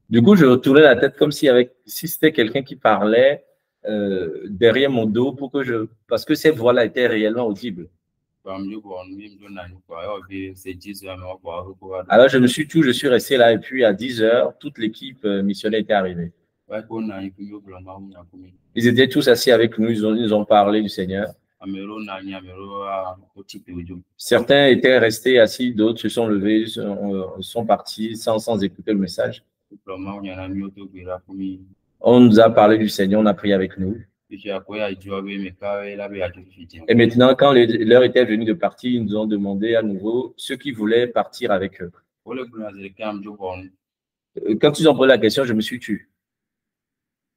Du coup, je retournais la tête comme si c'était quelqu'un qui parlait derrière mon dos parce que cette voix-là était réellement audible. Alors, je suis resté là et puis à 10 heures, toute l'équipe missionnaire était arrivée. Ouais, qu'on a eu que vraiment on a commis. Ils étaient tous assis avec nous, ils nous ont parlé du Seigneur. Amero na ni amero a au type de jeu. Certains étaient restés assis, d'autres se sont levés, sont partis sans écouter le message. Vraiment on y a mis auto que la commis. On nous a parlé du Seigneur, on a prié avec nous. Et j'ai appris à jouer mais quand il avait à jouer. Et maintenant, quand l'heure était venue de partir, ils nous ont demandé à nouveau ceux qui voulaient partir avec eux. Pour le boulot de camp jour bon. Quand ils ont posé la question, je me suis tué.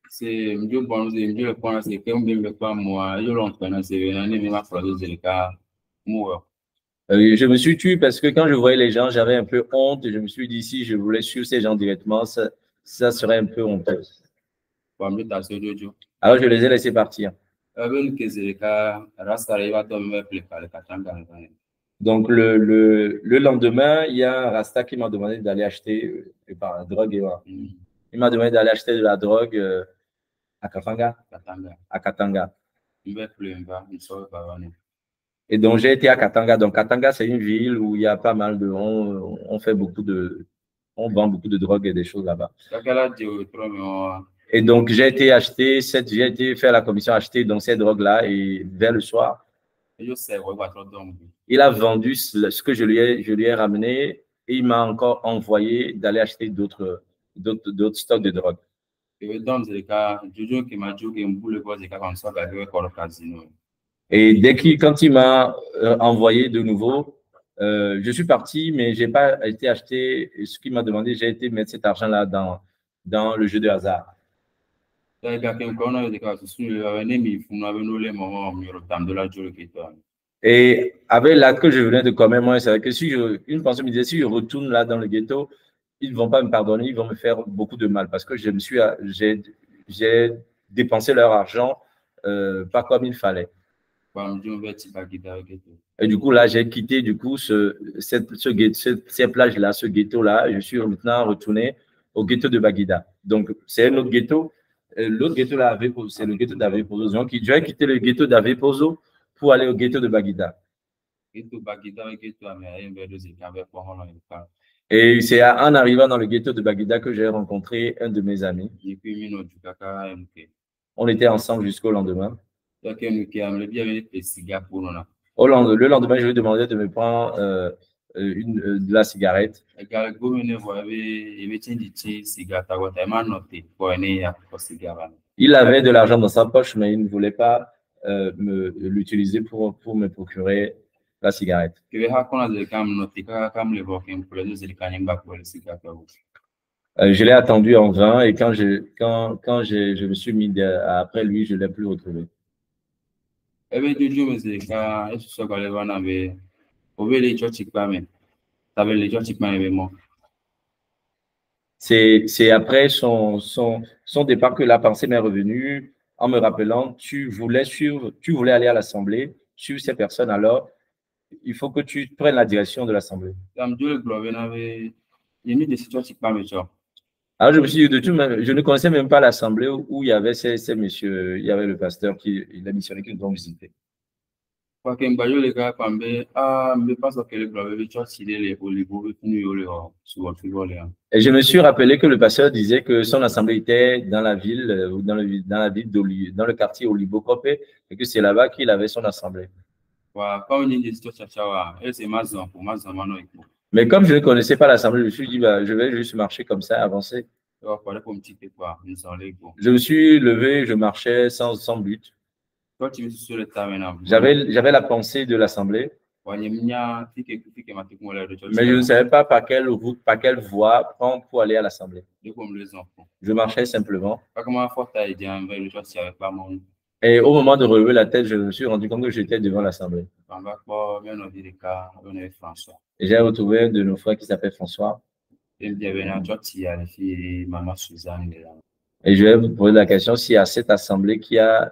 C'est mieux bon, c'est mieux le point, c'est que bien le pas moi, je l'entraîne, c'est bien, mais ma phrase de cas, moi. Je me suis tué parce que quand je voyais les gens, j'avais un peu honte et je me suis dit si je voulais suivre ces gens directement, ça serait un peu honteux. Alors je les ai laissés partir. Donc le lendemain, il y a un Rasta qui m'a demandé d'aller acheter par la drogue. Il m'a demandé d'aller acheter de la drogue à Katanga. À Katanga. Et donc j'ai été à Katanga. Donc Katanga, c'est une ville où il y a pas mal de... On fait beaucoup de... On vend beaucoup de drogue et des choses là-bas. Et donc j'ai été faire la commission acheter donc ces drogues-là et vers le soir, il a vendu ce que je lui ai ramené et il m'a encore envoyé d'aller acheter d'autres stocks de drogue. Et quand il m'a envoyé de nouveau, je suis parti, mais je n'ai pas été acheter ce qu'il m'a demandé. J'ai été mettre cet argent-là dans le jeu de hasard. Et avec là que je venais de commettre, moi, c'est que si une personne me disait, si je retourne là dans le ghetto, ils ne vont pas me pardonner, ils vont me faire beaucoup de mal parce que j'ai dépensé leur argent pas comme il fallait. Et du coup, là, j'ai quitté ces plages-là, ce ghetto-là. Je suis maintenant retourné au ghetto de Baguida. Donc, c'est un autre ghetto. L'autre ghetto, là, c'est le ghetto d'Avepozo. Donc, j'ai quitté le ghetto d'Avepozo pour aller au ghetto de Baguida. Et c'est en arrivant dans le ghetto de Baguida que j'ai rencontré un de mes amis. On était ensemble jusqu'au lendemain. Le lendemain, je lui ai demandé de me prendre de la cigarette. Il avait de l'argent dans sa poche, mais il ne voulait pas l'utiliser pour me procurer la cigarette. Je l'ai attendu en vain et quand je me suis mis après lui, je ne l'ai plus retrouvé. C'est après son départ que la pensée m'est revenue en me rappelant, tu voulais aller à l'Assemblée, suivre ces personnes, alors il faut que tu prennes la direction de l'Assemblée. Alors je me suis dit, je ne connaissais même pas l'Assemblée où il y avait ces messieurs, il y avait le pasteur la missionnaire qui nous ont visités. Et je me suis rappelé que le pasteur disait que son assemblée était dans la ville, dans le quartier Olibokopé, et que c'est là-bas qu'il avait son assemblée. Mais comme je ne connaissais pas l'assemblée, je me suis dit, je vais juste marcher comme ça, avancer. Je me suis levé, je marchais sans but. J'avais la pensée de l'assemblée, mais je ne savais pas par quelle route, par quelle voie prendre pour aller à l'assemblée. Je marchais simplement. Et au moment de relever la tête, je me suis rendu compte que j'étais devant l'assemblée. Et j'ai retrouvé un de nos frères qui s'appelle François. Et je vais vous poser la question s'il y a cette assemblée qui a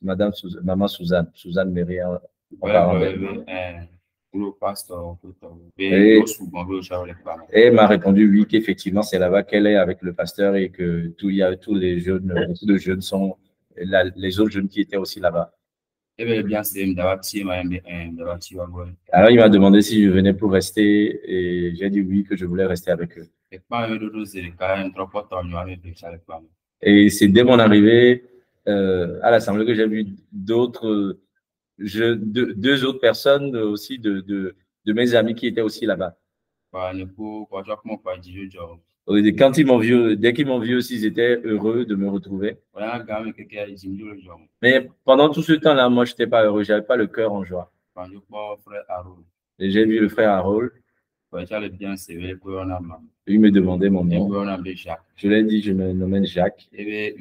maman Suzanne Méry en parlant d'elle. Et elle m'a répondu oui, qu'effectivement c'est là-bas qu'elle est avec le pasteur et que tous les jeunes, beaucoup de jeunes sont les autres jeunes qui étaient aussi là-bas. Alors il m'a demandé si je venais pour rester et j'ai dit oui, que je voulais rester avec eux. Et c'est dès mon arrivée à l'Assemblée que j'ai vu d'autres, deux autres personnes aussi de mes amis qui étaient aussi là-bas. Et quand ils m'ont vu, dès qu'ils m'ont vu aussi, ils étaient heureux de me retrouver. Mais pendant tout ce temps-là, moi, je n'étais pas heureux, je n'avais pas le cœur en joie. Et j'ai vu le frère Harold. Il me demandait mon nom. Je lui ai dit, je me nomme Jacques. Il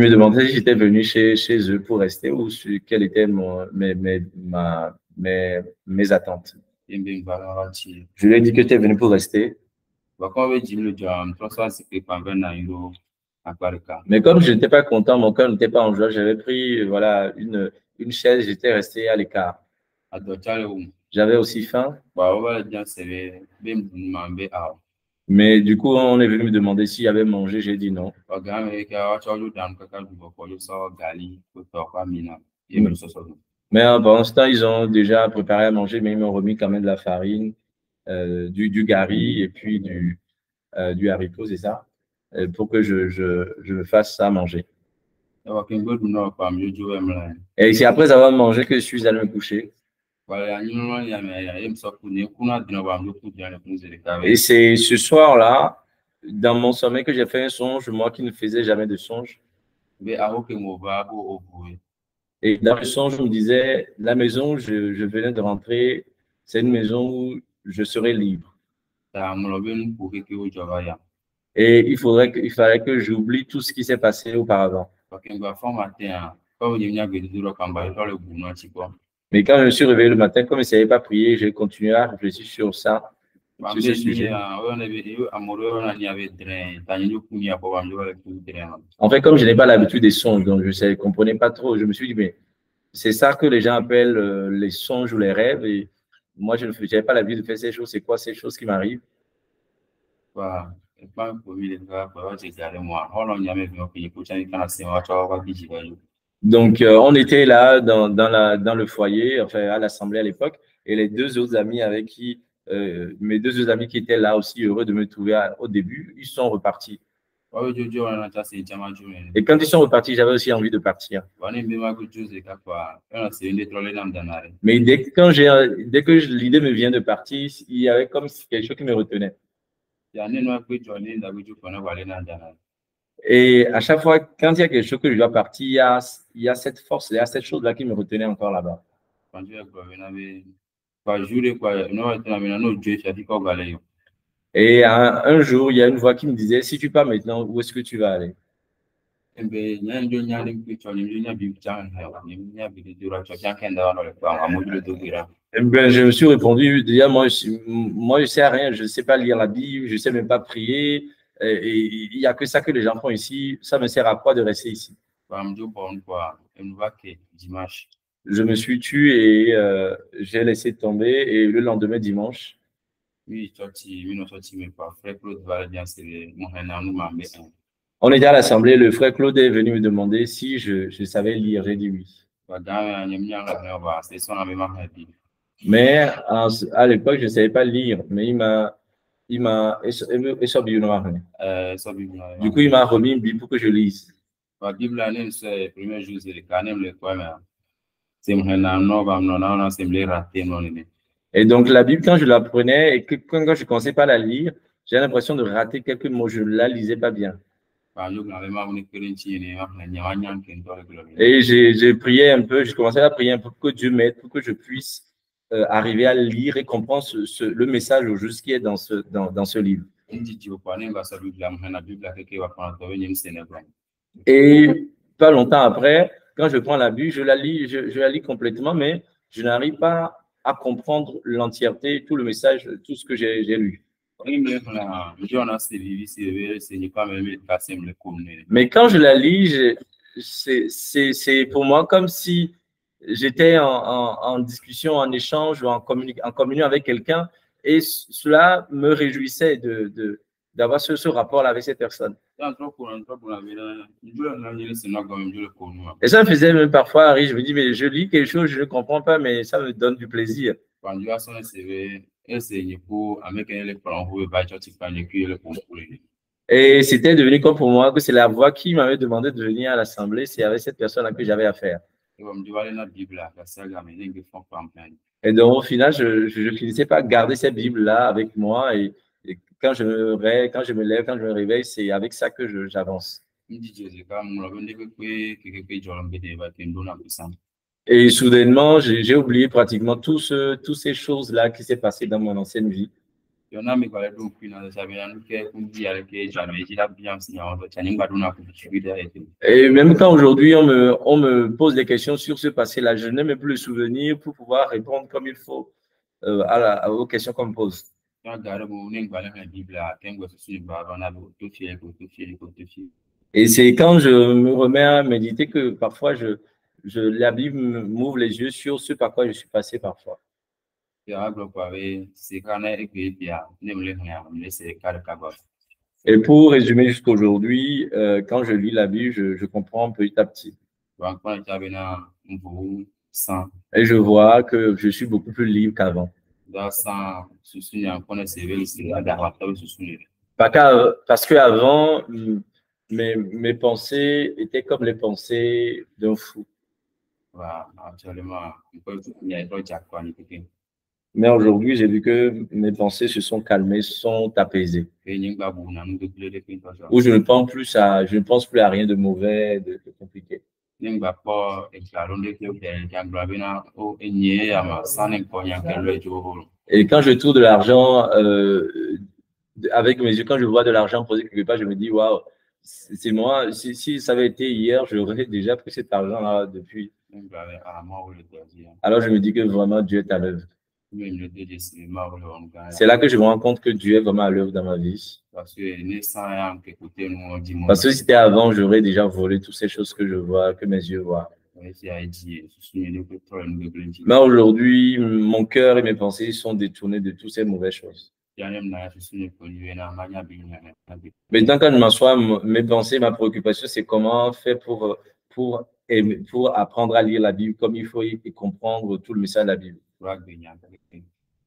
me demandait si j'étais venu chez eux pour rester ou quelles étaient mes attentes. Je lui ai dit que tu es venu pour rester. Mais comme je n'étais pas content, mon cœur n'était pas en joie, j'avais pris voilà, une chaise, j'étais resté à l'écart. J'avais aussi faim. Mais du coup, on est venu me demander s'il y avait mangé. J'ai dit non. Mais pendant ce temps, ils ont déjà préparé à manger, mais ils m'ont remis quand même de la farine, du gari et puis du haricot, c'est ça, pour que je me fasse ça à manger. Et c'est après avoir mangé que je suis allé me coucher. Et c'est ce soir-là, dans mon sommeil, que j'ai fait un songe, moi qui ne faisais jamais de songe. Et dans le songe, je me disais, la maison où je venais de rentrer, c'est une maison où je serai libre. Et il fallait que j'oublie tout ce qui s'est passé auparavant. Mais quand je me suis réveillé le matin, comme je ne savais pas prier, j'ai continué à réfléchir sur ça, sur ce sujet. En fait, comme je n'ai pas l'habitude des songes, donc je ne comprenais pas trop, je me suis dit, mais c'est ça que les gens appellent les songes ou les rêves. Et moi, je n'avais pas l'habitude de faire ces choses. C'est quoi ces choses qui m'arrivent? Donc, on était là dans le foyer, enfin à l'Assemblée à l'époque, et les deux autres amis avec qui, mes deux autres amis qui étaient là aussi heureux de me trouver au début, ils sont repartis. Et quand ils sont repartis, j'avais aussi envie de partir. Mais dès que l'idée me vient de partir, il y avait comme quelque chose qui me retenait. Et à chaque fois, quand il y a quelque chose que je dois partir, il y a cette force, il y a cette chose-là qui me retenait encore là-bas. Et un jour, il y a une voix qui me disait, si tu pars maintenant, où est-ce que tu vas aller? Je me suis répondu, déjà, moi, je ne sais rien, je ne sais pas lire la Bible, je ne sais même pas prier. Et il n'y a que ça que les gens font ici. Ça me sert à quoi de rester ici? Je me suis tué et j'ai laissé tomber. Et le lendemain, dimanche, on était à l'Assemblée. Le frère Claude est venu me demander si je savais lire. J'ai dit oui. Mais à l'époque, je ne savais pas lire. Mais du coup, il m'a remis une Bible pour que je lise. Et donc, la Bible, quand je la prenais et que quand je commençais pas à la lire, j'ai l'impression de rater quelques mots. Je ne la lisais pas bien. Et j'ai prié un peu, je commençais à prier un peu pour que Dieu m'aide, pour que je puisse arriver à lire et comprendre le message au juste qui est dans ce livre. Et pas longtemps après, quand je prends la Bible, je la lis complètement, mais je n'arrive pas à comprendre l'entièreté, tout le message, tout ce que j'ai lu. Mais quand je la lis, c'est pour moi comme si j'étais en discussion, en échange ou en communion avec quelqu'un, et cela me réjouissait d'avoir ce rapport-là avec cette personne. Et ça me faisait même parfois rire. Je me dis, mais je lis quelque chose, je ne comprends pas, mais ça me donne du plaisir. Et c'est pour avec les parents vous va tu pas le cul pour Et c'était devenu comme pour moi que c'est la voix qui m'avait demandé de venir à l'assemblée. C'est avec cette personne-là que j'avais affaire. et on me dit voilà la Bible là, ça la mais il faut pas en plein. Et donc, au final, je finissais par garder cette Bible-là avec moi. Et quand je me lève, quand je me réveille, c'est avec ça que j'avance. Et soudainement, j'ai oublié pratiquement toutes ces choses-là qui s'est passé dans mon ancienne vie. Et même quand aujourd'hui on me pose des questions sur ce passé-là, je n'ai même plus le souvenir pour pouvoir répondre comme il faut aux questions qu'on me pose. Et c'est quand je me remets à méditer que parfois la Bible m'ouvre les yeux sur ce par quoi je suis passé parfois. Et pour résumer jusqu'aujourd'hui, quand je lis la Bible, je comprends petit à petit. Et je vois que je suis beaucoup plus libre qu'avant. Parce qu'avant, mes pensées étaient comme les pensées d'un fou. Mais aujourd'hui, j'ai vu que mes pensées se sont calmées, sont apaisées. Où je ne pense plus à rien de mauvais, de compliqué. Et quand je trouve de l'argent avec mes yeux, quand je vois de l'argent posé quelque part, je me dis, waouh, c'est moi. Si ça avait été hier, j'aurais déjà pris cet argent-là depuis. Alors je me dis que vraiment Dieu est à l'œuvre. C'est là que je me rends compte que Dieu est vraiment à l'œuvre dans ma vie. Parce que si c'était avant, j'aurais déjà volé toutes ces choses que je vois, que mes yeux voient. Mais aujourd'hui, mon cœur et mes pensées sont détournés de toutes ces mauvaises choses. Maintenant, quand je m'assois, mes pensées, ma préoccupation, c'est comment faire pour apprendre à lire la Bible comme il faut et comprendre tout le message de la Bible.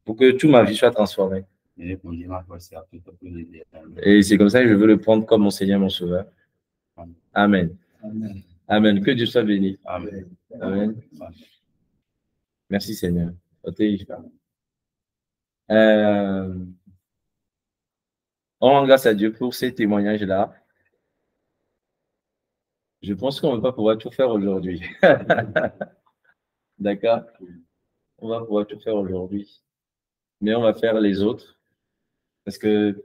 Pour que toute ma vie soit transformée. Et c'est comme ça que je veux le prendre comme mon Seigneur, mon Sauveur. Amen. Amen. Amen. Que Dieu soit béni. Amen. Amen. Merci Seigneur. On rend grâce à Dieu pour ces témoignages-là. Je pense qu'on ne va pas pouvoir tout faire aujourd'hui. D'accord? On va pouvoir tout faire aujourd'hui. Mais on va faire les autres. Parce que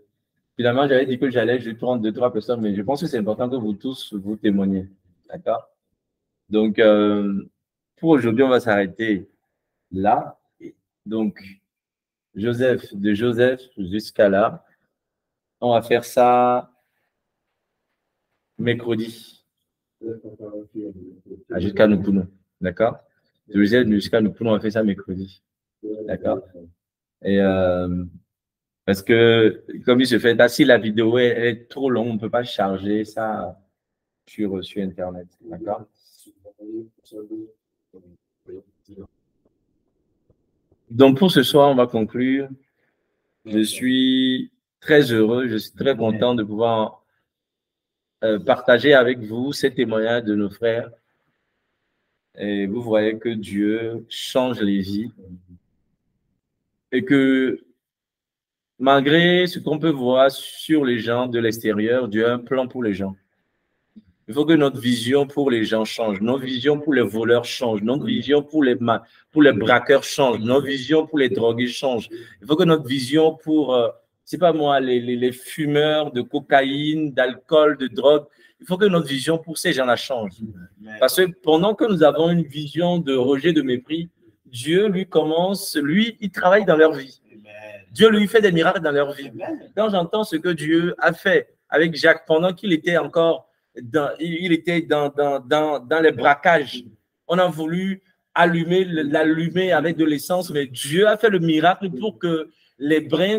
finalement, j'avais dit que j'allais juste prendre 2-3 personnes, mais je pense que c'est important que vous tous vous témoignez. D'accord? Donc, pour aujourd'hui, on va s'arrêter là. Donc, de Joseph jusqu'à là. On va faire ça mercredi. Jusqu'à Nukuno. D'accord? De Joseph jusqu'à Nukuno, on va faire ça mercredi. D'accord? Et parce que, comme il se fait, si la vidéo est trop longue, on ne peut pas charger ça sur Internet. D'accord? Donc, pour ce soir, on va conclure. Je suis très heureux, je suis très content de pouvoir partager avec vous ces témoignages de nos frères. Et vous voyez que Dieu change les vies. Et que malgré ce qu'on peut voir sur les gens de l'extérieur, Dieu a un plan pour les gens. Il faut que notre vision pour les gens change, notre vision pour les voleurs change, notre vision pour les braqueurs change, notre vision pour les drogués change. Il faut que notre vision pour, c'est pas moi, les fumeurs de cocaïne, d'alcool, de drogue, il faut que notre vision pour ces gens-là change. Parce que pendant que nous avons une vision de rejet, de mépris, Dieu, lui, il travaille dans leur vie. Dieu lui fait des miracles dans leur vie. Quand j'entends ce que Dieu a fait avec Jacques pendant qu'il était encore dans les braquages, on a voulu l'allumer avec de l'essence, mais Dieu a fait le miracle pour que les brins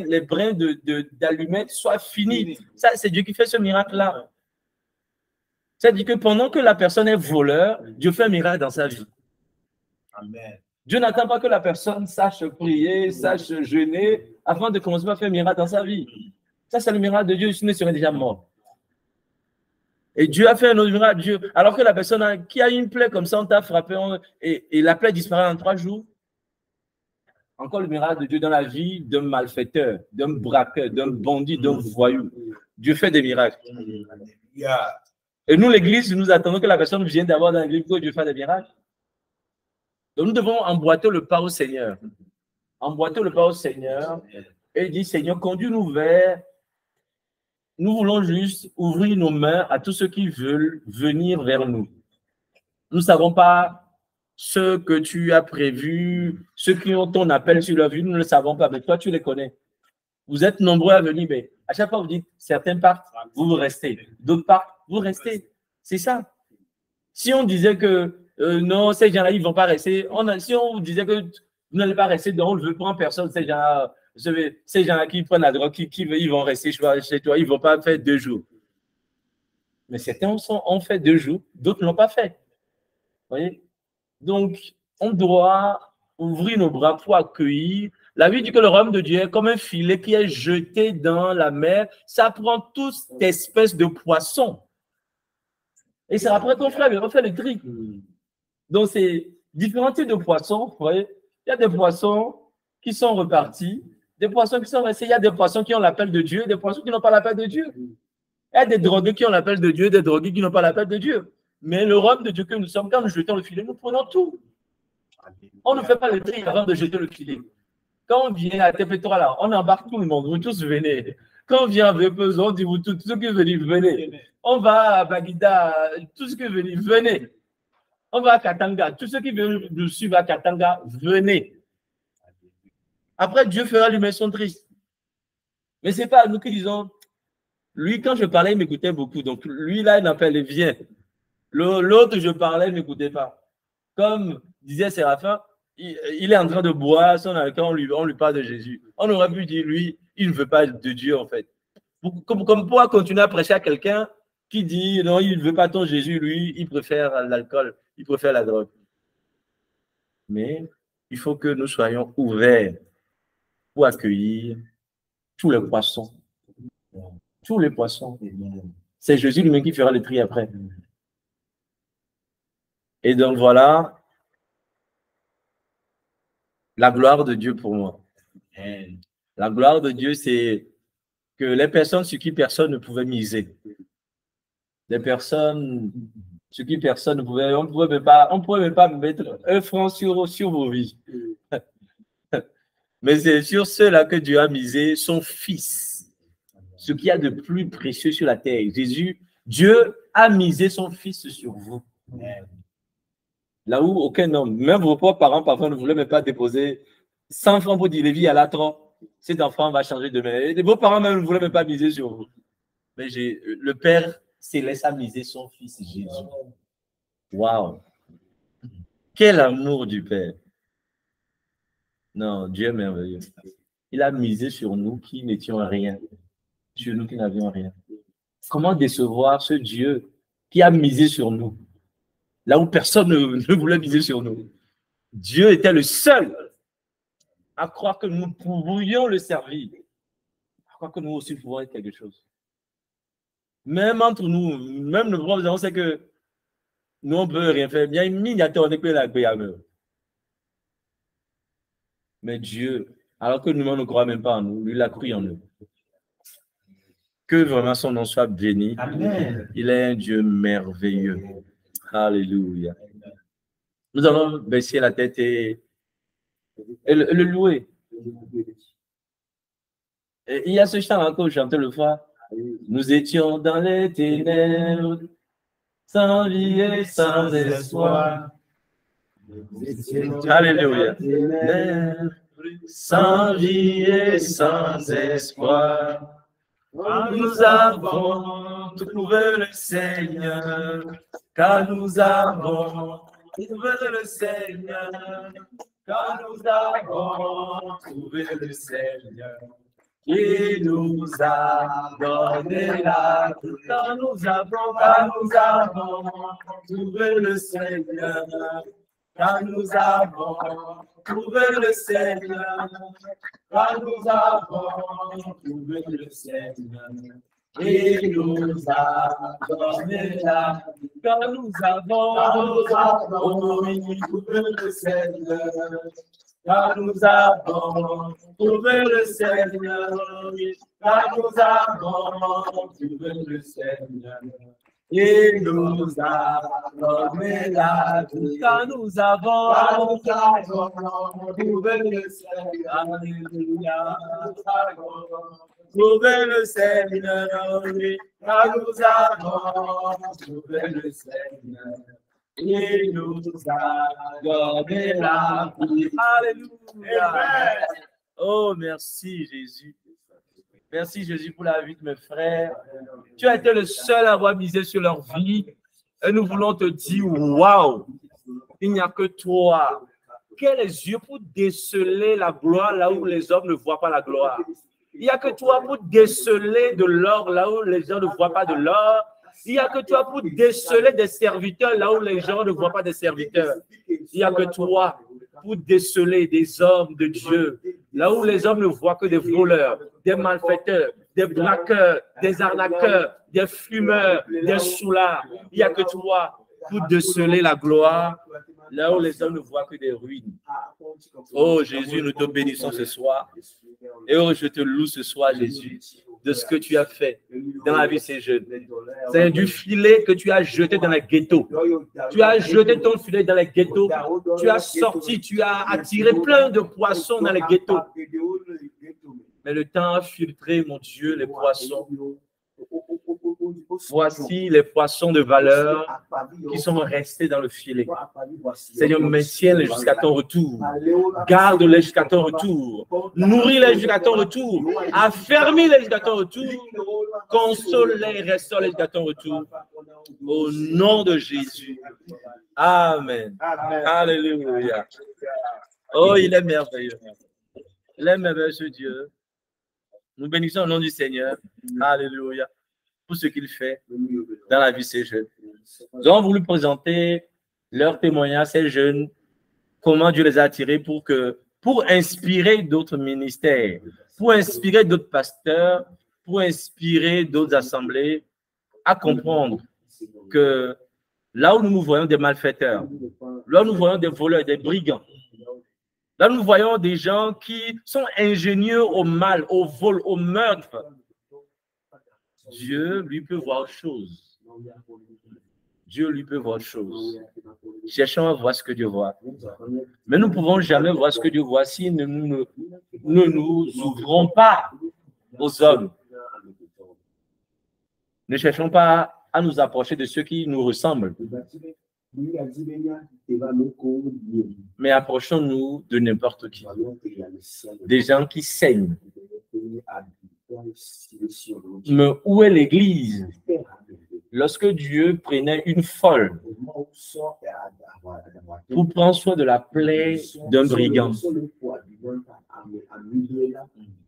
d'allumettes soient finis. Ça, c'est Dieu qui fait ce miracle-là. C'est-à-dire que pendant que la personne est voleur, Dieu fait un miracle dans sa vie. Amen. Dieu n'attend pas que la personne sache prier, sache jeûner, avant de commencer à faire un miracle dans sa vie. Ça, c'est le miracle de Dieu, sinon il serait déjà mort. Et Dieu a fait un autre miracle. Dieu, alors que la personne qui a une plaie comme ça, on t'a frappé et la plaie disparaît en 3 jours. Encore le miracle de Dieu dans la vie d'un malfaiteur, d'un braqueur, d'un bandit, d'un voyou. Dieu fait des miracles. Et nous, l'Église, nous attendons que la personne vienne d'abord dans l'Église pour que Dieu fasse des miracles. Donc nous devons emboîter le pas au Seigneur. Emboîter le pas au Seigneur et dire, Seigneur, conduis-nous vers... Nous voulons juste ouvrir nos mains à tous ceux qui veulent venir vers nous. Nous ne savons pas ce que tu as prévu, ceux qui ont ton appel sur leur vie, nous ne le savons pas, mais toi, tu les connais. Vous êtes nombreux à venir, mais à chaque fois, vous dites, certains partent, vous restez. D'autres partent, vous restez. C'est ça. Si on disait que non, ces gens-là, ils ne vont pas rester, si on vous disait que vous n'allez pas rester, donc on ne veut prendre personne, ces gens-là qui prennent la drogue, ils vont rester chez toi, ils ne vont pas faire 2 jours. Mais certains ont fait 2 jours, d'autres ne l'ont pas fait. Vous voyez? Donc, on doit ouvrir nos bras pour accueillir. La Bible dit que le royaume de Dieu est comme un filet qui est jeté dans la mer. Ça prend toute espèce de poisson. Et c'est après qu'on fait le tri. Donc, c'est différents types de poissons. Vous voyez? Il y a des poissons qui sont repartis, des poissons qui sont restés. Il y a des poissons qui ont l'appel de Dieu, des poissons qui n'ont pas l'appel de Dieu. Il y a des drogués qui ont l'appel de Dieu, des drogués qui n'ont pas l'appel de Dieu. Mais le royaume de Dieu que nous sommes, quand nous jetons le filet, nous prenons tout. On ne fait pas le tri avant de jeter le filet. Quand on vient à Tepetora, là, on embarque tout le monde, vous tous venez. Quand on vient à Vepezo, on dit vous tous ceux qui venez, venez. On va à Baguida, tous ceux qui venez, venez. On va à Katanga, tous ceux qui veulent nous suivre à Katanga, venez. Après, Dieu fera lui-même son triste. Mais ce n'est pas à nous qui disons, lui, quand je parlais, il m'écoutait beaucoup. Donc, lui, là, il appelle, viens. L'autre, je parlais, il ne m'écoutait pas. Comme disait Séraphin, il est en train de boire son alcool, on lui parle de Jésus. On aurait pu dire, lui, il ne veut pas de Dieu, en fait. Comme pourquoi continuer à prêcher à quelqu'un qui dit, non, il ne veut pas ton Jésus, lui, il préfère l'alcool, il préfère la drogue. Mais il faut que nous soyons ouverts pour accueillir tous les poissons. Tous les poissons. C'est Jésus lui-même qui fera le tri après. Et donc voilà la gloire de Dieu pour moi. La gloire de Dieu, c'est que les personnes sur qui personne ne pouvait miser. Les personnes sur qui personne ne pouvait, on ne pouvait même pas mettre un franc sur vos vies. Mais c'est sur ceux-là que Dieu a misé son Fils. Ce qu'il y a de plus précieux sur la terre. Dieu a misé son Fils sur vous. Là où aucun homme, même vos propres parents, parfois ne voulaient même pas déposer 100 francs pour dire Lévi à la trop. Cet enfant va changer demain. Et vos parents même ne voulaient même pas miser sur vous. Mais le Père Céleste a misé son Fils Jésus. Waouh! Quel amour du Père! Non, Dieu est merveilleux. Il a misé sur nous qui n'étions rien. Sur nous qui n'avions rien. Comment décevoir ce Dieu qui a misé sur nous? Là où personne ne voulait miser sur nous. Dieu était le seul à croire que nous pourrions le servir. À croire que nous aussi pouvons être quelque chose. Même entre nous, même le problème, on sait que nous, on ne peut rien faire. Bien, mais Dieu, alors que nous ne croyons même pas en nous, lui, il a cru en nous. Que vraiment son nom soit béni. Amen. Il est un Dieu merveilleux. Alléluia. Nous allons baisser la tête et le louer. Et il y a ce chant que je chantais le fois. Nous étions dans les ténèbres, sans vie et sans espoir. Alléluia. Sans vie et sans espoir. Nous avons trouvé le Seigneur, car nous avons trouvé le Seigneur, car nous avons trouvé le Seigneur, qui nous a donné la vie, car nous avons trouvé le Seigneur, car nous avons trouvé le Seigneur, car nous avons trouvé le Seigneur. Et nous a donné la vie, car nous avons trouvé le Seigneur, car nous avons trouvé le Seigneur, car nous avons trouvé le Seigneur. Et nous a donné la vie, car nous avons trouvé le Seigneur. Alléluia. Trouvé le Seigneur, car nous avons trouvé le Seigneur. Il nous a donné la vie. Alléluia. Oh, merci Jésus. Merci Jésus pour la vie de mes frères. Tu as été le seul à avoir misé sur leur vie. Et nous voulons te dire, waouh, il n'y a que toi qui as les yeux pour déceler la gloire là où les hommes ne voient pas la gloire. Il n'y a que toi pour déceler de l'or là où les gens ne voient pas de l'or. Il n'y a que toi pour déceler des serviteurs là où les gens ne voient pas des serviteurs. Il n'y a que toi pour déceler des hommes de Dieu là où les hommes ne voient que des voleurs, des malfaiteurs, des braqueurs, des arnaqueurs, des fumeurs, des soulards. Il n'y a que toi pour déceler la gloire là où les hommes ne voient que des ruines. Oh Jésus, nous te bénissons ce soir. Et oh, je te loue ce soir, Jésus, de ce que tu as fait dans la vie de ces jeunes. C'est du filet que tu as jeté dans les ghettos. Tu as jeté ton filet dans les ghettos. Tu as sorti, tu as attiré plein de poissons dans les ghettos. Mais le temps a filtré, mon Dieu, les poissons. Voici les poissons de valeur qui sont restés dans le filet. Seigneur, maintiens-les jusqu'à ton retour. Garde-les jusqu'à ton retour. Nourris-les jusqu'à ton retour. Affermis-les jusqu'à ton retour. Console-les, restaure-les jusqu'à ton retour. Au nom de Jésus. Amen. Alléluia. Oh, il est merveilleux. Il est merveilleux, ce Dieu. Nous bénissons au nom du Seigneur. Alléluia. Pour ce qu'il fait dans la vie de ces jeunes. Nous avons voulu présenter leur témoignage, ces jeunes, comment Dieu les a attirés pour inspirer d'autres ministères, pour inspirer d'autres pasteurs, pour inspirer d'autres assemblées à comprendre que là où nous voyons des malfaiteurs, là où nous voyons des voleurs, des brigands, là où nous voyons des gens qui sont ingénieux au mal, au vol, au meurtre, Dieu, lui, peut voir autre chose. Dieu, lui, peut voir autre chose. Cherchons à voir ce que Dieu voit. Mais nous ne pouvons jamais voir ce que Dieu voit si nous ne nous ouvrons pas aux hommes. Ne cherchons pas à nous approcher de ceux qui nous ressemblent. Mais approchons-nous de n'importe qui. Des gens qui saignent. Mais où est l'Église? Lorsque Dieu prenait une folle pour prendre soin de la plaie d'un brigand,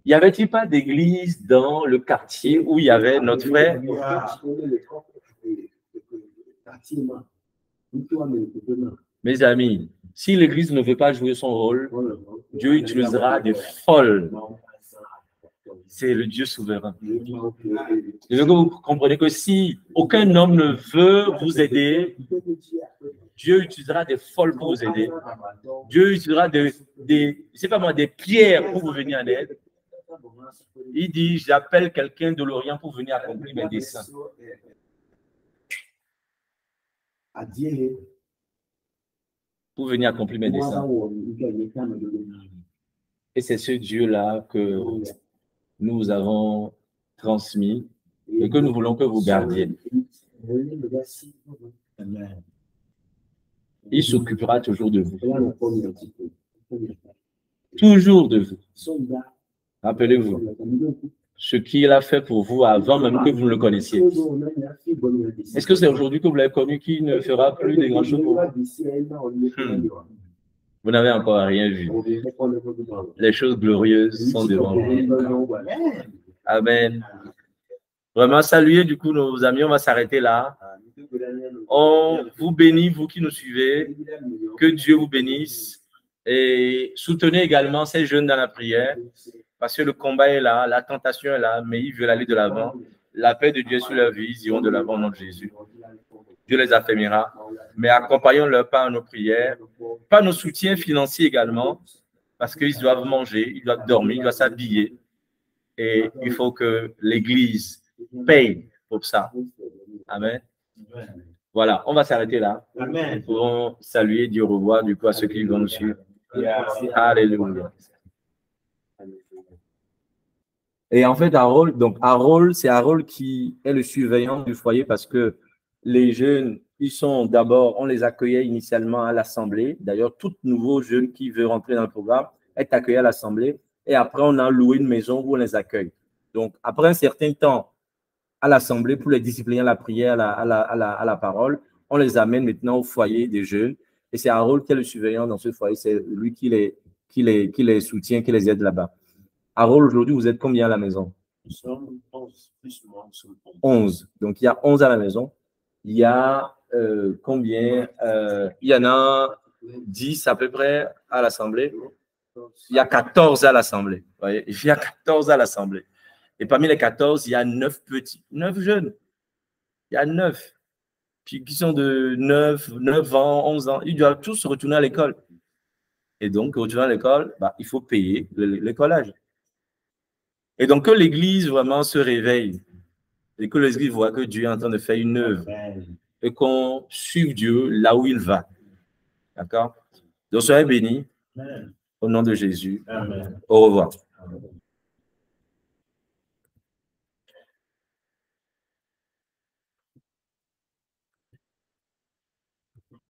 y avait-il pas d'église dans le quartier où il y avait notre frère? Mes amis, si l'Église ne veut pas jouer son rôle, Dieu utilisera des folles. C'est le Dieu souverain. Je veux que vous compreniez que si aucun homme ne veut vous aider, Dieu utilisera des folles pour vous aider. Dieu utilisera c'est pas moi, des pierres pour vous venir en aide. Il dit, j'appelle quelqu'un de l'Orient pour venir accomplir mes desseins. Pour venir accomplir mes desseins. Et c'est ce Dieu-là que nous avons transmis et que nous voulons que vous gardiez. Il s'occupera toujours de vous. Toujours de vous. Rappelez-vous ce qu'il a fait pour vous avant même que vous ne le connaissiez. Est-ce que c'est aujourd'hui que vous l'avez connu qu'il ne fera plus de grandes choses pour vous? Vous n'avez encore rien vu. Les choses glorieuses sont devant vous. Amen. Vraiment saluer du coup nos amis, on va s'arrêter là. On vous bénit, vous qui nous suivez. Que Dieu vous bénisse. Et soutenez également ces jeunes dans la prière, parce que le combat est là, la tentation est là, mais ils veulent aller de l'avant. La paix de Dieu est sur leur vie, ils iront de l'avant au nom de Jésus. Dieu les affermira, mais accompagnons-leur par nos prières, par nos soutiens financiers également, parce qu'ils doivent manger, ils doivent dormir, ils doivent s'habiller. Et il faut que l'Église paye pour ça. Amen. Voilà, on va s'arrêter là. Amen. Nous pouvons saluer, dire au revoir du coup à ceux qui vont nous suivre. Alléluia. Et en fait, Harold, c'est Harold qui est le surveillant du foyer parce que les jeunes, ils sont d'abord, on les accueillait initialement à l'assemblée. D'ailleurs, tout nouveau jeune qui veut rentrer dans le programme est accueilli à l'assemblée. Et après, on a loué une maison où on les accueille. Donc, après un certain temps à l'assemblée pour les discipliner à la prière, à la parole, on les amène maintenant au foyer des jeunes. Et c'est Harold qui est le surveillant dans ce foyer. C'est lui qui les soutient, qui les aide là-bas. Harold, aujourd'hui, vous êtes combien à la maison? Nous sommes 11, plus ou moins, 11. Donc, il y a 11 à la maison. Il y a combien? Il y en a 10 à peu près à l'assemblée. Il y a 14 à l'assemblée. Il y a 14 à l'assemblée. Et parmi les 14, il y a 9 petits, 9 jeunes. Il y a 9 qui sont de 9 ans, 11 ans. Ils doivent tous retourner à l'école. Et donc, retourner à l'école, il faut payer l'écolage. Et donc, que l'Église vraiment se réveille et que l'Église voit que Dieu est en train de faire une œuvre et qu'on suive Dieu là où il va. D'accord? Donc, soyez bénis au nom de Jésus. Amen. Au revoir.